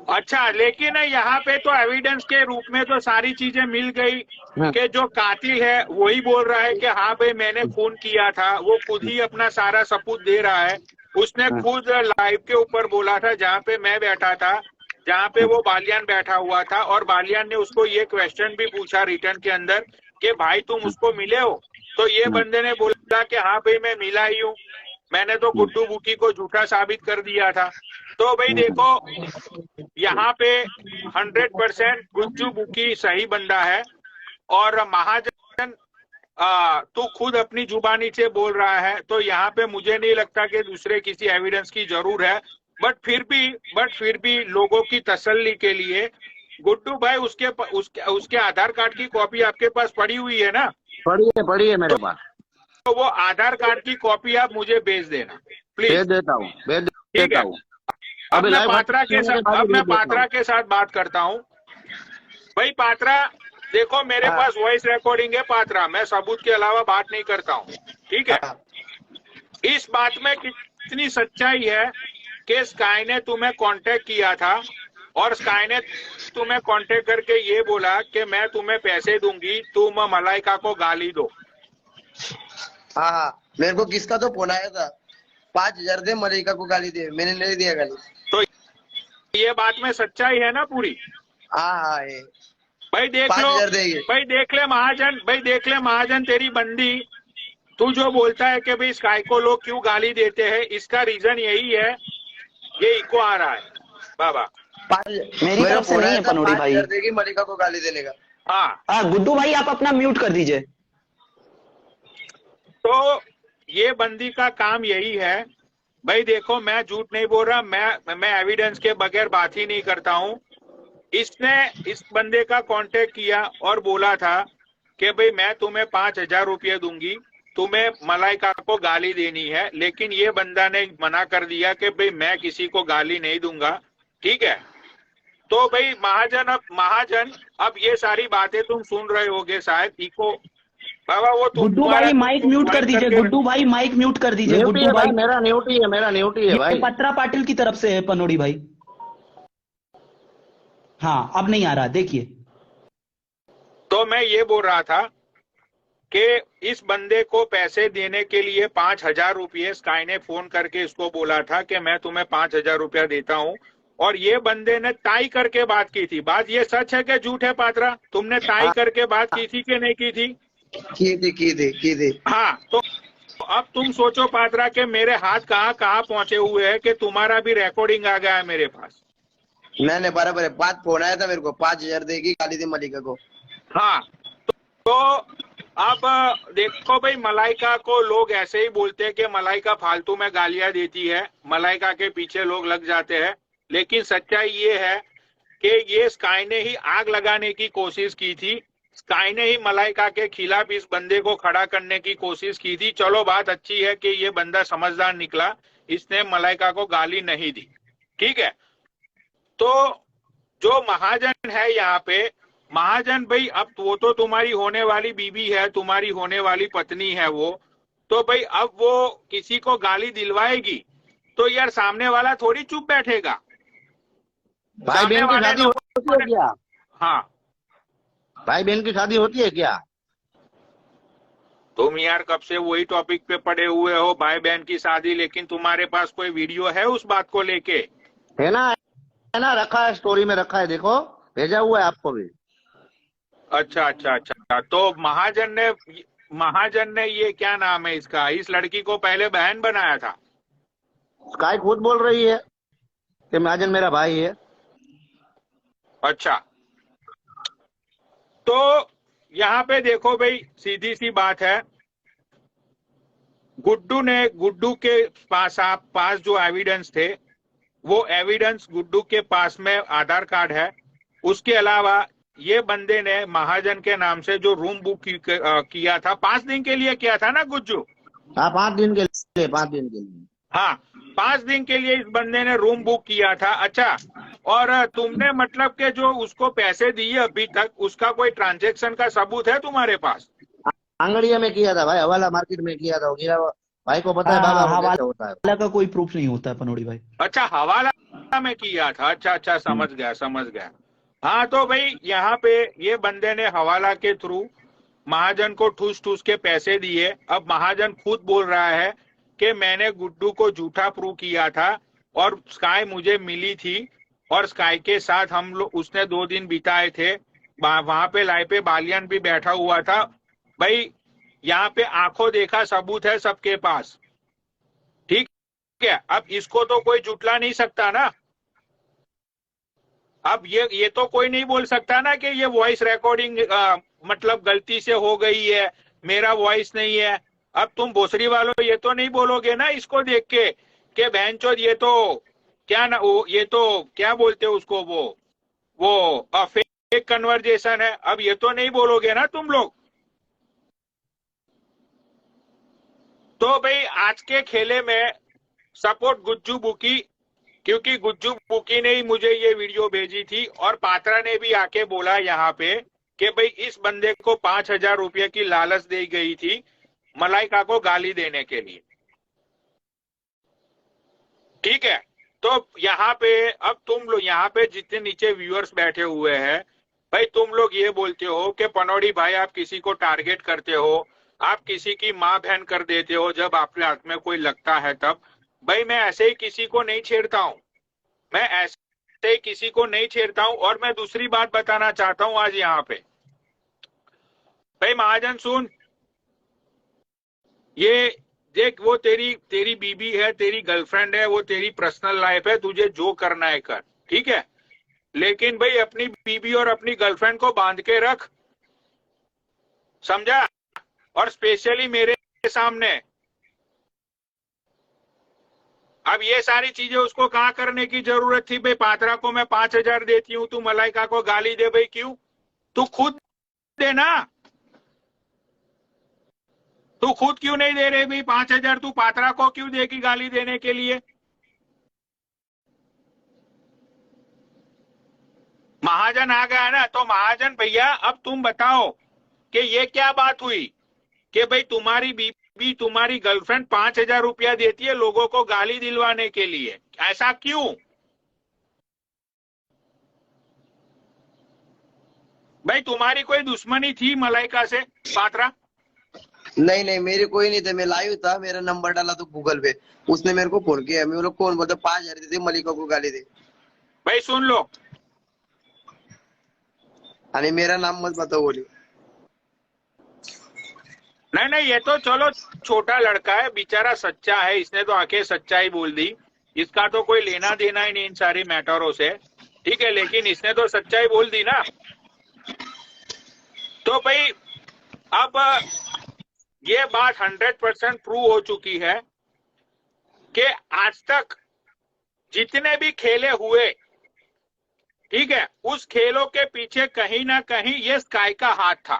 अच्छा, लेकिन यहाँ पे तो एविडेंस के रूप में तो सारी चीजें मिल गई कि जो कातिल है वही बोल रहा है कि हाँ भाई मैंने खून किया था। वो खुद ही अपना सारा सबूत दे रहा है। उसने खुद लाइव के ऊपर बोला था, जहाँ पे मैं बैठा था, जहाँ पे वो बालियान बैठा हुआ था, और बालियान ने उसको ये क्वेश्चन भी पूछा रिटर्न के अंदर कि भाई तुम उसको मिले हो? तो ये बंदे ने बोला कि हाँ भाई मैं मिला ही हूँ, मैंने तो गुड्डू बुकी को झूठा साबित कर दिया था। तो भाई देखो, यहाँ पे 100% गुड्डू बुकी सही बंदा है। और महाजन, तू खुद अपनी जुबानी से बोल रहा है, तो यहाँ पे मुझे नहीं लगता कि दूसरे किसी एविडेंस की जरूर है। बट फिर भी लोगों की तसल्ली के लिए, गुड्डू भाई, उसके आधार कार्ड की कॉपी आपके पास पड़ी हुई है ना? पड़ी है मेरे पास। तो वो आधार कार्ड की कॉपी आप मुझे भेज देना प्लीज। भेज देता हूँ। ठीक है। अब मैं पात्रा के साथ बात करता हूँ। भाई पात्रा, देखो मेरे पास वॉइस रिकॉर्डिंग है पात्रा, मैं सबूत के अलावा बात नहीं करता हूँ, ठीक है। इस बात में कितनी सच्चाई है कि स्काई ने तुम्हें कांटेक्ट किया था और स्काई ने तुम्हें कांटेक्ट करके ये बोला कि मैं तुम्हें पैसे दूंगी, तुम मलाइका को गाली दो? हाँ, मेरे को किसका तो फोन आया था, 5,000 दे, मलाइका को गाली दे, मैंने नहीं दिया गाली। तो ये बात में सच्चाई है ना पूरी? हाँ, भाई देख लो, भाई देख ले महाजन, तेरी बंदी। तू जो बोलता है कि भाई स्काई को लोग क्यों गाली देते हैं, इसका रीजन यही है, ये इको आ रहा है बाबा। मेरी तरफ से नहीं है पनोरी भाई, देगी मलिका को गाली देने का। हाँ गुड्डू भाई, आप अपना म्यूट कर दीजिए। तो ये बंदी का काम यही है, भाई देखो, मैं झूठ नहीं बोल रहा, मैं एविडेंस के बगैर बात ही नहीं करता हूँ। इसने इस बंदे का कांटेक्ट किया और बोला था कि भाई मैं तुम्हें 5,000 रुपये दूंगी, तुम्हें मलाइका को गाली देनी है, लेकिन ये बंदा ने मना कर दिया कि भाई मैं किसी को गाली नहीं दूंगा। ठीक है, तो भाई महाजन अब ये सारी बातें तुम सुन रहे होगे शायद। इको बाबा वो गुड्डू भाई माइक म्यूट कर दीजिए, गुड्डू भाई माइक म्यूट कर दीजिए। न्यूटी गुड्डू है भाई, भाई मेरा न्यूटी है, मेरा न्यूटी है ये भाई। पत्रा पाटिल की तरफ से है पनोड़ी भाई। हाँ अब नहीं आ रहा, देखिए। तो मैं ये बोल रहा था कि इस बंदे को पैसे देने के लिए 5,000 रुपये स्काई ने फोन करके इसको बोला था कि मैं तुम्हें 5,000 रुपया देता हूं, और ये बंदे ने ताई करके बात की थी। बात ये सच है कि झूठ है पात्रा? तुमने ताई करके बात की थी कि नहीं की थी? की थी। हाँ, तो अब तुम सोचो पात्रा के मेरे हाथ कहाँ कहाँ पहुंचे हुए हैं कि तुम्हारा भी रिकॉर्डिंग आ गया है मेरे पास। नहीं बराबर है, बात फोन आया था मेरे को, 5,000 देगी गाली दी मलिका को। हाँ, तो अब देखो भाई, मलाइका को लोग ऐसे ही बोलते हैं कि मलाइका फालतू में गालियां देती है, मलाइका के पीछे लोग लग जाते हैं, लेकिन सच्चाई ये है कि ये स्काई ने ही आग लगाने की कोशिश की थी। स्काई ने ही मलाइका के खिलाफ इस बंदे को खड़ा करने की कोशिश की थी। चलो बात अच्छी है कि ये बंदा समझदार निकला, इसने मलाइका को गाली नहीं दी। ठीक है, तो जो महाजन है यहाँ पे, महाजन भाई अब वो तो तुम्हारी होने वाली बीबी है, तुम्हारी होने वाली पत्नी है वो, तो भाई अब वो किसी को गाली दिलवाएगी तो यार सामने वाला थोड़ी चुप बैठेगा। भाई बहन की शादी होती है क्या? हाँ, भाई बहन की शादी होती है क्या? तुम यार कब से वही टॉपिक पे पड़े हुए हो, भाई बहन की शादी, लेकिन तुम्हारे पास कोई वीडियो है उस बात को लेके? है ना, रखा है, स्टोरी में रखा है, देखो भेजा हुआ है आपको भी। अच्छा, तो महाजन ने ये क्या नाम है इसका, इस लड़की को पहले बहन बनाया था? स्काई खुद बोल रही है कि महाजन मेरा भाई है। अच्छा, तो यहाँ पे देखो भाई, सीधी सी बात है, गुड्डू के पास जो एविडेंस थे, वो एविडेंस गुड्डू के पास में आधार कार्ड है। उसके अलावा ये बंदे ने महाजन के नाम से जो रूम बुक किया था, 5 दिन के लिए किया था ना गुज्जू? हाँ 5 दिन के लिए, 5 दिन के लिए। हाँ, 5 दिन के लिए इस बंदे ने रूम बुक किया था। अच्छा, और तुमने मतलब के जो उसको पैसे दिए अभी तक, उसका कोई ट्रांजैक्शन का सबूत है तुम्हारे पास? आंगड़िया में किया था भाई, हवाला मार्केट में किया था, गिरा भाई को पता है बाबा हवाला होता है। का कोई प्रूफ नहीं होता है पनोड़ी भाई। अच्छा, हवाला में किया था, अच्छा, समझ गया। हाँ, तो भाई यहाँ पे ये बंदे ने हवाला के थ्रू महाजन को ठूस के पैसे दिए। अब महाजन खुद बोल रहा है कि मैंने गुड्डू को झूठा प्रूव किया था और स्काई मुझे मिली थी, और स्काई के साथ हम लोग, उसने 2 दिन बिताए थे वहां पे, लाई पे बालियान भी बैठा हुआ था। भाई यहाँ पे आंखों देखा सबूत है सबके पास। ठीक है, अब इसको तो कोई जुटला नहीं सकता ना। अब ये तो कोई नहीं बोल सकता ना कि ये वॉइस रिकॉर्डिंग मतलब गलती से हो गई है, मेरा वॉइस नहीं है। अब तुम भोसड़ी वालों ये तो नहीं बोलोगे ना इसको देख के कि बहनचोद ये तो क्या ना, ये तो क्या बोलते हो उसको, वो फेक कन्वर्जेशन है। अब ये तो नहीं बोलोगे ना तुम लोग। तो भाई आज के खेले में सपोर्ट गुज्जू बुकी, क्योंकि गुज्जू बुकी ने ही मुझे ये वीडियो भेजी थी, और पात्रा ने भी आके बोला यहाँ पे कि भाई इस बंदे को 5,000 रुपये की लालच दी गई थी मलाइका को गाली देने के लिए। ठीक है, तो यहाँ पे अब तुम लोग, यहाँ पे जितने नीचे व्यूअर्स बैठे हुए हैं भाई, तुम लोग ये बोलते हो कि पनोड़ी भाई आप किसी को टारगेट करते हो, आप किसी की माँ बहन कर देते हो जब आपके हाथ में कोई लगता है तब। भाई मैं ऐसे ही किसी को नहीं छेड़ता हूं, मैं ऐसे ही किसी को नहीं छेड़ता हूं। और मैं दूसरी बात बताना चाहता हूं आज यहाँ पे, भाई महाजन सुन, ये देख, वो तेरी बीबी है, तेरी गर्लफ्रेंड है, वो तेरी पर्सनल लाइफ है, तुझे जो करना है कर, ठीक है, लेकिन भाई अपनी बीबी और अपनी गर्लफ्रेंड को बांध के रख, समझा? और स्पेशली मेरे सामने अब ये सारी चीजें उसको कहाँ करने की जरूरत थी भाई? पात्रा को मैं 5,000 देती हूँ, तू मलाइका को गाली दे भाई, क्यों? तू खुद देना, तू खुद क्यों नहीं दे रहे भाई? 5,000 तू पात्रा को क्यों देगी गाली देने के लिए? महाजन आ गया ना, तो महाजन भैया अब तुम बताओ कि ये क्या बात हुई कि भाई तुम्हारी बीबी, तुम्हारी गर्लफ्रेंड 5,000 रुपया देती है लोगों को गाली दिलवाने के लिए, ऐसा क्यों? भाई तुम्हारी कोई दुश्मनी थी मलाइका से पात्रा? नहीं नहीं, मेरे कोई नहीं थे, मैं लाइव था, मेरा नंबर डाला तो गूगल पे, उसने मेरे को फोन किया, मैं बोला कौन? बोलता 5,000 दे दे, मलिका को गाली दे। भाई सुन लो, अरे मेरा नाम मत बताओ बोली। नहीं नहीं, ये तो चलो छोटा लड़का है बेचारा, सच्चा है, इसने तो आके सच्चाई बोल दी, इसका तो कोई लेना देना ही नहीं इन सारी मैटरों से, ठीक है, लेकिन इसने तो सच्चाई बोल दी ना। तो भाई अब ये बात 100% प्रूव हो चुकी है कि आज तक जितने भी खेले हुए, ठीक है, उस खेलों के पीछे कहीं ना कहीं ये स्काई का हाथ था।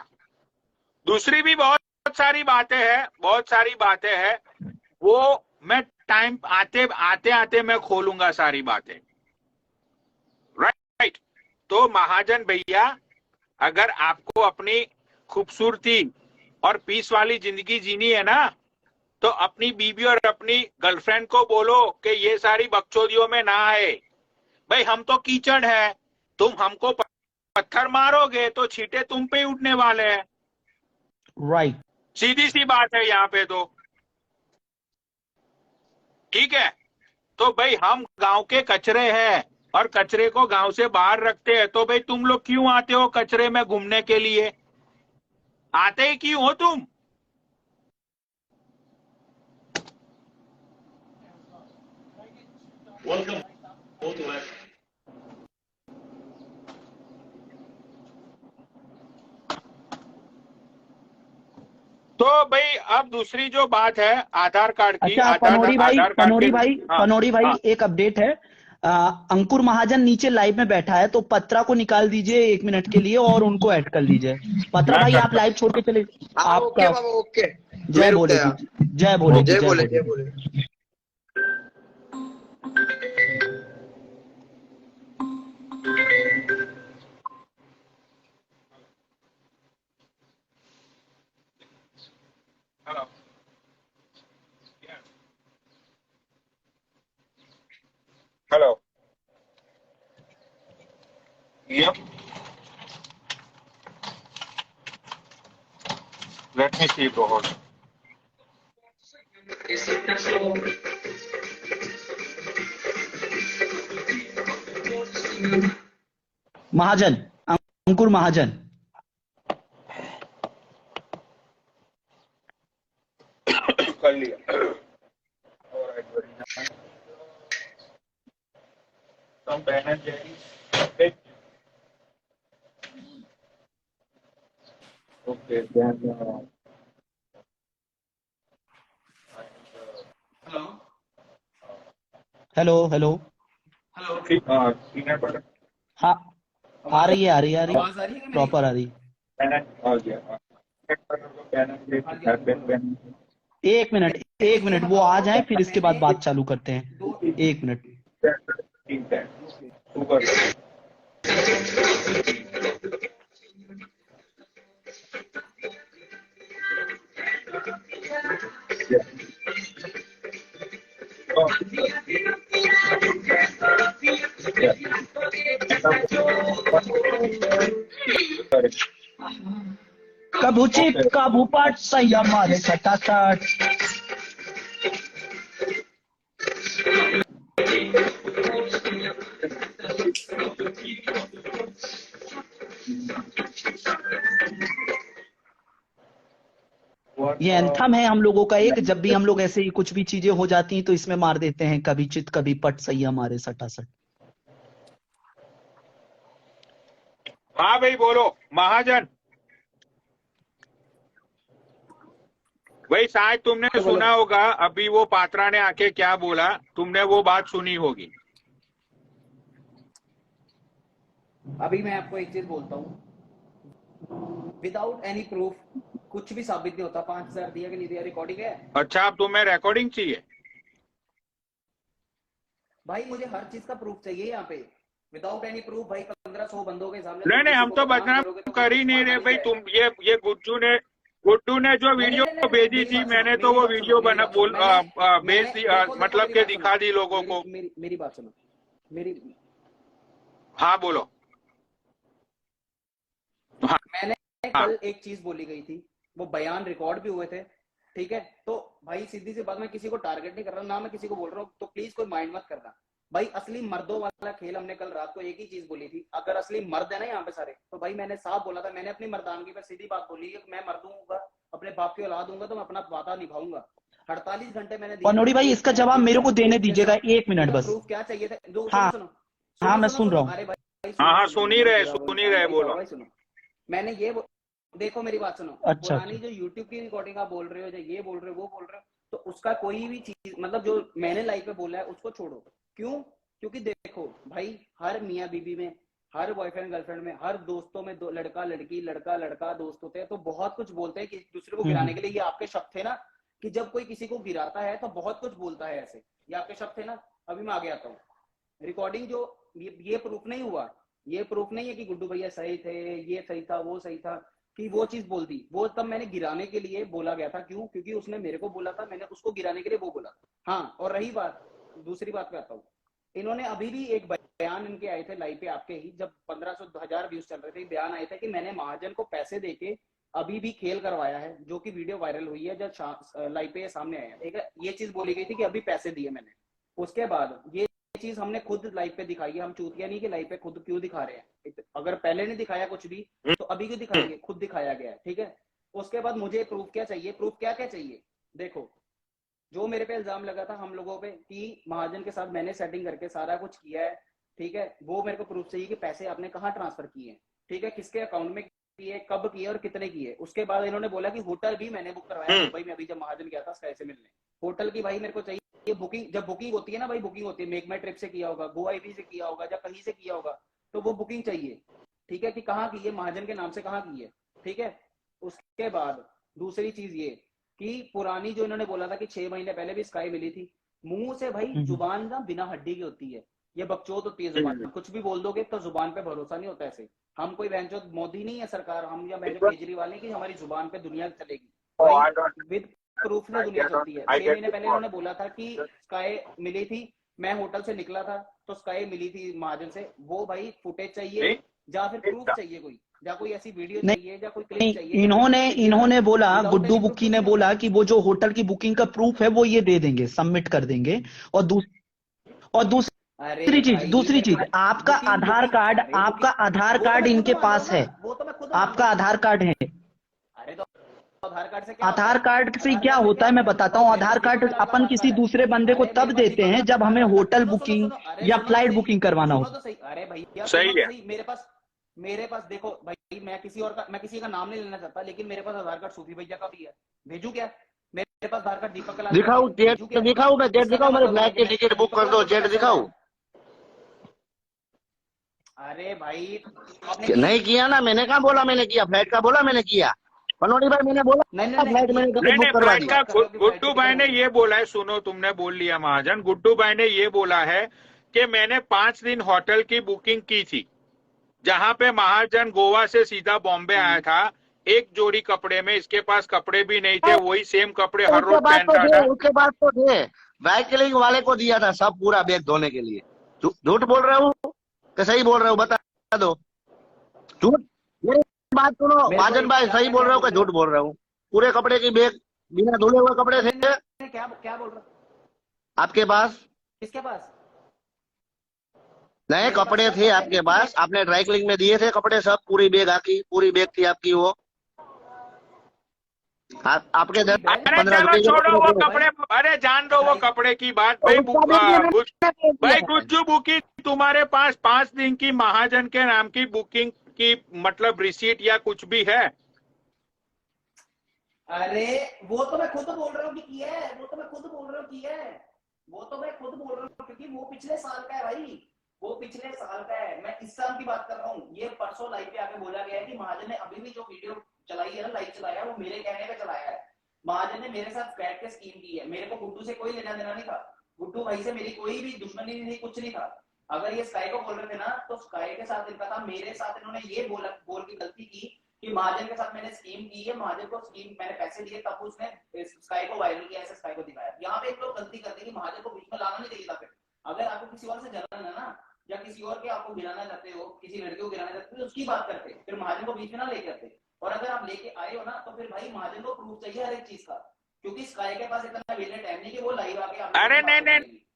दूसरी भी बहुत सारी बातें हैं, बहुत सारी बातें हैं, वो मैं टाइम आते आते आते मैं खोलूंगा सारी बातें, राइट? तो महाजन भैया, अगर आपको अपनी खूबसूरती और पीस वाली जिंदगी जीनी है ना, तो अपनी बीबी और अपनी गर्लफ्रेंड को बोलो कि ये सारी बकचोदियों में ना आए। भाई हम तो कीचड़ है, तुम हमको पत्थर मारोगे तो छींटे तुम पे ही उठने वाले हैं, राइट। सीधी सी बात है यहाँ पे तो, ठीक है? तो भाई हम गांव के कचरे हैं और कचरे को गांव से बाहर रखते हैं, तो भाई तुम लोग क्यों आते हो कचरे में घूमने के लिए? आते ही क्यों हो तुम? तो भाई अब दूसरी जो बात है आधार कार्ड की, अच्छा पनोरी भाई, आधार कार्ड पनोरी के, भाई, हाँ, पनोरी भाई, हाँ, एक अपडेट है। अंकुर महाजन नीचे लाइव में बैठा है, तो पत्रा को निकाल दीजिए 1 मिनट के लिए और उनको ऐड कर लीजिए। पत्रा मैं भाई आप करता लाइव छोड़ के चले, हाँ ओके आपका बाबा ओके। जय मैं रुक बोले गया। जी, जय बोले जी, जय जय बोले बोले जय जी। बोले। Hello, hello, yep, let me see the whole. महाजन, अंकुर महाजन, कर लिया। Alright, very nice. Some Ben and Jerry's. Okay, then. Hello hello. Peanut butter. हाँ, आ रही है, आ रही है, आ रही आवाज आ रही है है, मेरी? प्रॉपर आ रही है। आ गया। Peanut butter को Ben and Jerry's. 1 minute, 1 minute, वो आ जाए फिर इसके बाद बात चालू करते हैं। 1 मिनट। ठीक है, सुपर। कभू चित कभू पट संयम मारे खटाखट। ये एंथम है हम लोगों का एक, जब भी हम लोग ऐसे ही कुछ भी चीजें हो जाती हैं तो इसमें मार देते हैं, कभी चित कभी पट सैया मारे सटासट। हाँ भाई बोलो महाजन। भाई शायद तुमने सुना होगा, अभी वो पात्रा ने आके क्या बोला, तुमने वो बात सुनी होगी। अभी मैं आपको एक चीज बोलता हूँ, विदाउट एनी प्रूफ कुछ भी साबित नहीं होता। 5,000 दिया कि नहीं दिया, रिकॉर्डिंग है अच्छा, अब तुम्हें रिकॉर्डिंग चाहिए? भाई, मुझे हर चीज का प्रूफ चाहिए यहाँ पे। विदाउट एनी प्रूफ भाई 1500 बंदों के सामने नहीं नहीं, हम तो बदनाम कर ही नहीं रहे भाई। तुम ये गुड्डू ने जो वीडियो भेजी थी, मैंने तो वो वीडियो बना भेज दी, मतलब के दिखा दी लोगों को। मेरी बात सुनो, मेरी, हाँ बोलो। हाँ, मैंने कल एक चीज बोली गई थी, वो बयान रिकॉर्ड भी हुए थे, ठीक है। तो भाई सीधी सी बात, मैं किसी को टारगेट नहीं कर रहा, ना मैं किसी को बोल रहा हूँ, तो प्लीज कोई माइंड मत करना भाई। असली मर्दों वाला खेल हमने कल रात को एक ही चीज बोली थी। अगर असली मर्द है ना यहाँ पे सारे, तो भाई मैंने साफ बोला था, मैंने अपनी मर्दानगी पर सीधी बात बोली है कि मैं मर्द हूँ, अपने बाप की औलाद दूंगा तो मैं अपना वादा निभाऊंगा। 48 घंटे मैंने दिया। पनोड़ी भाई इसका जवाब मेरे को देने दीजिएगा, 1 मिनट बस। प्रूफ क्या चाहिए था? जो हाँ सुनो, हाँ मैं सुन रहा हूँ। अरे भाई हाँ सुन ही रहे, बोलो। सुनो, मैंने ये देखो मेरी बात सुनो। अच्छा, पुरानी जो YouTube की रिकॉर्डिंग आप बोल रहे हो, जो ये बोल रहे हो, वो बोल रहे हो, तो उसका कोई भी चीज, मतलब जो मैंने लाइव पे बोला है उसको छोड़ो। क्यों? क्योंकि देखो भाई, हर मियाँ बीबी में, हर बॉयफ्रेंड गर्लफ्रेंड में, हर दोस्तों में, दो लड़का लड़की, लड़का लड़का दोस्त होते हैं, तो बहुत कुछ बोलते हैं कि दूसरे को गिराने के लिए। ये आपके शब्द थे ना कि जब कोई किसी को गिराता है तो बहुत कुछ बोलता है ऐसे, ये आपके शब्द थे ना। अभी मैं आगे आता हूँ। रिकॉर्डिंग जो ये प्रूफ नहीं हुआ, ये प्रूफ नहीं है कि गुड्डू भैया सही थे, ये सही था, वो सही था, कि वो चीज बोल दी। वो तब मैंने गिराने के लिए बोला गया था। क्यों? क्योंकि उसने मेरे को बोला था, मैंने उसको गिराने के लिए वो बोला। हाँ, और रही बात, दूसरी बात पे आता हूँ। इन्होंने अभी भी एक बयान इनके आए थे लाइव पे आपके ही, जब 1500-1000 व्यूज चल रहे थे, बयान आए थे कि मैंने महाजन को पैसे देके अभी भी खेल करवाया है, जो कि वीडियो वायरल हुई है, जब लाइव पे सामने आया। ठीक है, ये चीज बोली गई थी कि अभी पैसे दिए मैंने। उसके बाद ये चीज हमने खुद लाइव पे दिखाई है। हम चूतिया नहीं कि लाइव पे खुद क्यों दिखा रहे हैं। अगर पहले नहीं दिखाया कुछ भी तो अभी क्यों दिखाएंगे? खुद दिखाया गया है, ठीक है। उसके बाद मुझे प्रूफ क्या चाहिए? प्रूफ क्या क्या चाहिए? देखो, जो मेरे पे इल्जाम लगा था हम लोगों पे कि महाजन के साथ मैंने सेटिंग करके सारा कुछ किया है, ठीक है, वो मेरे को प्रूफ चाहिए कि पैसे आपने कहाँ ट्रांसफर किए हैं, ठीक है, किसके अकाउंट में किए, कब किए और कितने किए। उसके बाद इन्होंने बोला कि होटल भी मैंने बुक करवाया मुंबई में, अभी जब महाजन गया था स्काई से मिलने। होटल की भाई मेरे को चाहिए ये बुकिंग। जब बुकिंग होती है ना भाई, बुकिंग होती है, मेक माई ट्रिप से किया होगा, गो आईपी से किया होगा, या कहीं से किया होगा, तो वो बुकिंग चाहिए, ठीक है, कि कहाँ की है, महाजन के नाम से कहाँ की है, ठीक है। उसके बाद दूसरी चीज ये कि पुरानी जो इन्होंने बोला था कि 6 महीने पहले भी स्काई मिली थी, मुंह से भाई जुबान ना बिना हड्डी की होती है, ये बकचोद होती है जुबान। कुछ भी बोल दोगे तो जुबान पे भरोसा नहीं होता ऐसे। हम कोई बहनचोद मोदी नहीं है सरकार, हम या केजरीवाल नहीं कि हमारी जुबान पे दुनिया चलेगी। विद प्रूफ में दुनिया चलती है। 6 महीने पहले इन्होंने बोला था कि स्काई मिली थी, मैं होटल से निकला था तो स्काई मिली थी महाजन से। वो भाई फुटेज चाहिए या फिर प्रूफ चाहिए कोई, या कोई ऐसी वीडियो चाहिए, या कोई क्लिप चाहिए। इन्होंने बोला, गुड्डू बुक्की ने बोला कि वो जो होटल की बुकिंग का प्रूफ है वो ये दे देंगे, सबमिट कर देंगे। और दूसरी चीज आपका आधार कार्ड इनके पास है, आपका आधार कार्ड है। अरे तो आधार कार्ड से क्या होता है मैं बताता हूँ। आधार कार्ड अपन किसी दूसरे बंदे को तब देते हैं जब हमें होटल बुकिंग या फ्लाइट बुकिंग करवाना हो। अरे भैया सही है, मेरे पास देखो भाई, मैं किसी का नाम नहीं लेना चाहता, लेकिन मेरे पास आधार कार्ड सूफी भैया का भी है। भेजू क्या? मेरे पास आधार कार्ड दीपक का दिखाओ, जेट दिखाओ ना, जेट दिखाओ, मेरे फ्लाइट की टिकट बुक कर दो, जेट दिखाओ। अरे भाई नहीं किया ना, मैंने कहा बोला मैंने किया, फ्लाइट का बोला मैंने किया। पनोड़ी भाई मैंने बोला फ्लाइट मैंने टिकट बुक करवा दी। गुड्डू भाई ने ये बोला है, सुनो, तुमने बोल लिया महाजन। गुड्डू भाई ने ये बोला है कि मैंने 5 दिन होटल की बुकिंग की थी, जहां पे महाजन गोवा से सीधा बॉम्बे आया था एक जोड़ी कपड़े में। इसके पास कपड़े भी नहीं थे, वही सेम कपड़े हर रोज पहनता था। उसके बाद तो थे, ड्राई क्लीनिंग वाले को दिया था सब पूरा बैग धोने के लिए। झूठ बोल रहे हो कि सही बोल रहे हो? बता दो। झूठ, मेरी बात सुनो महाजन भाई, सही बोल रहे हो कि झूठ बोल रहे हो? पूरे कपड़े की बैग, बिना धुले हुए कपड़े थे क्या बोल रहे हो आपके पास? किसके पास? नए कपड़े थे आपके पास, आपने ड्राई क्लीनिंग में दिए थे कपड़े सब, पूरी बैग आकी, पूरी बैग थी आपकी वो। आपके 10-15 रुपए छोड़ो वो कपड़े, अरे जान दो वो कपड़े की बात। भाई गुज्जू बुकिंग, तुम्हारे पास 5 दिन की महाजन के नाम की बुकिंग की मतलब रिसीट या कुछ भी है? अरे वो तो मैं खुद बोल रहा हूँ कि किया है, वो तो मैं खुद बोल रहा हूँ किया है, वो तो मैं खुद बोल रहा हूँ, क्योंकि वो पिछले साल का है भाई, वो पिछले साल का है, मैं इस साल की बात कर रहा हूँ। ये परसों लाइव पे आके बोला गया है कि महाजन ने अभी भी जो वीडियो चलाई है ना, लाइव चलाया, वो मेरे कहने पे चलाया है। महाजन ने मेरे साथ बैठ के स्कीम की है, मेरे को गुड्डू से कोई लेना देना नहीं था, गुड्डू भाई से मेरी कोई भी दुश्मनी नहीं, कुछ नहीं था। अगर ये स्काई को बोल रहे थे ना, तो स्काई के साथ इनका था, मेरे साथ इन्होंने ये बोल की गलती की कि महाजन के साथ मैंने स्कीम की है, महाजन को स्कीम मैंने पैसे दिए, तब उसने स्काई को वायरल किया, ऐसे स्काई को दिखाया। यहाँ पे एक लोग गलती करते हैं कि महाजन को बीच में लाना नहीं चाहिए था। फिर अगर आपको किसी और से जलन है ना, या किसी और के आपको गिराना चाहते हो, किसी लड़के को गिराना चाहते हो, उसकी बात करते, फिर महाजन को बीच में ना लेके आते। और अगर आप लेके आए हो ना, तो फिर भाई महाजन को प्रूफ चाहिए हर एक चीज का, क्योंकि स्काई के पास इतना वेले टाइम नहीं कि वो लाइव आके अरे नहीं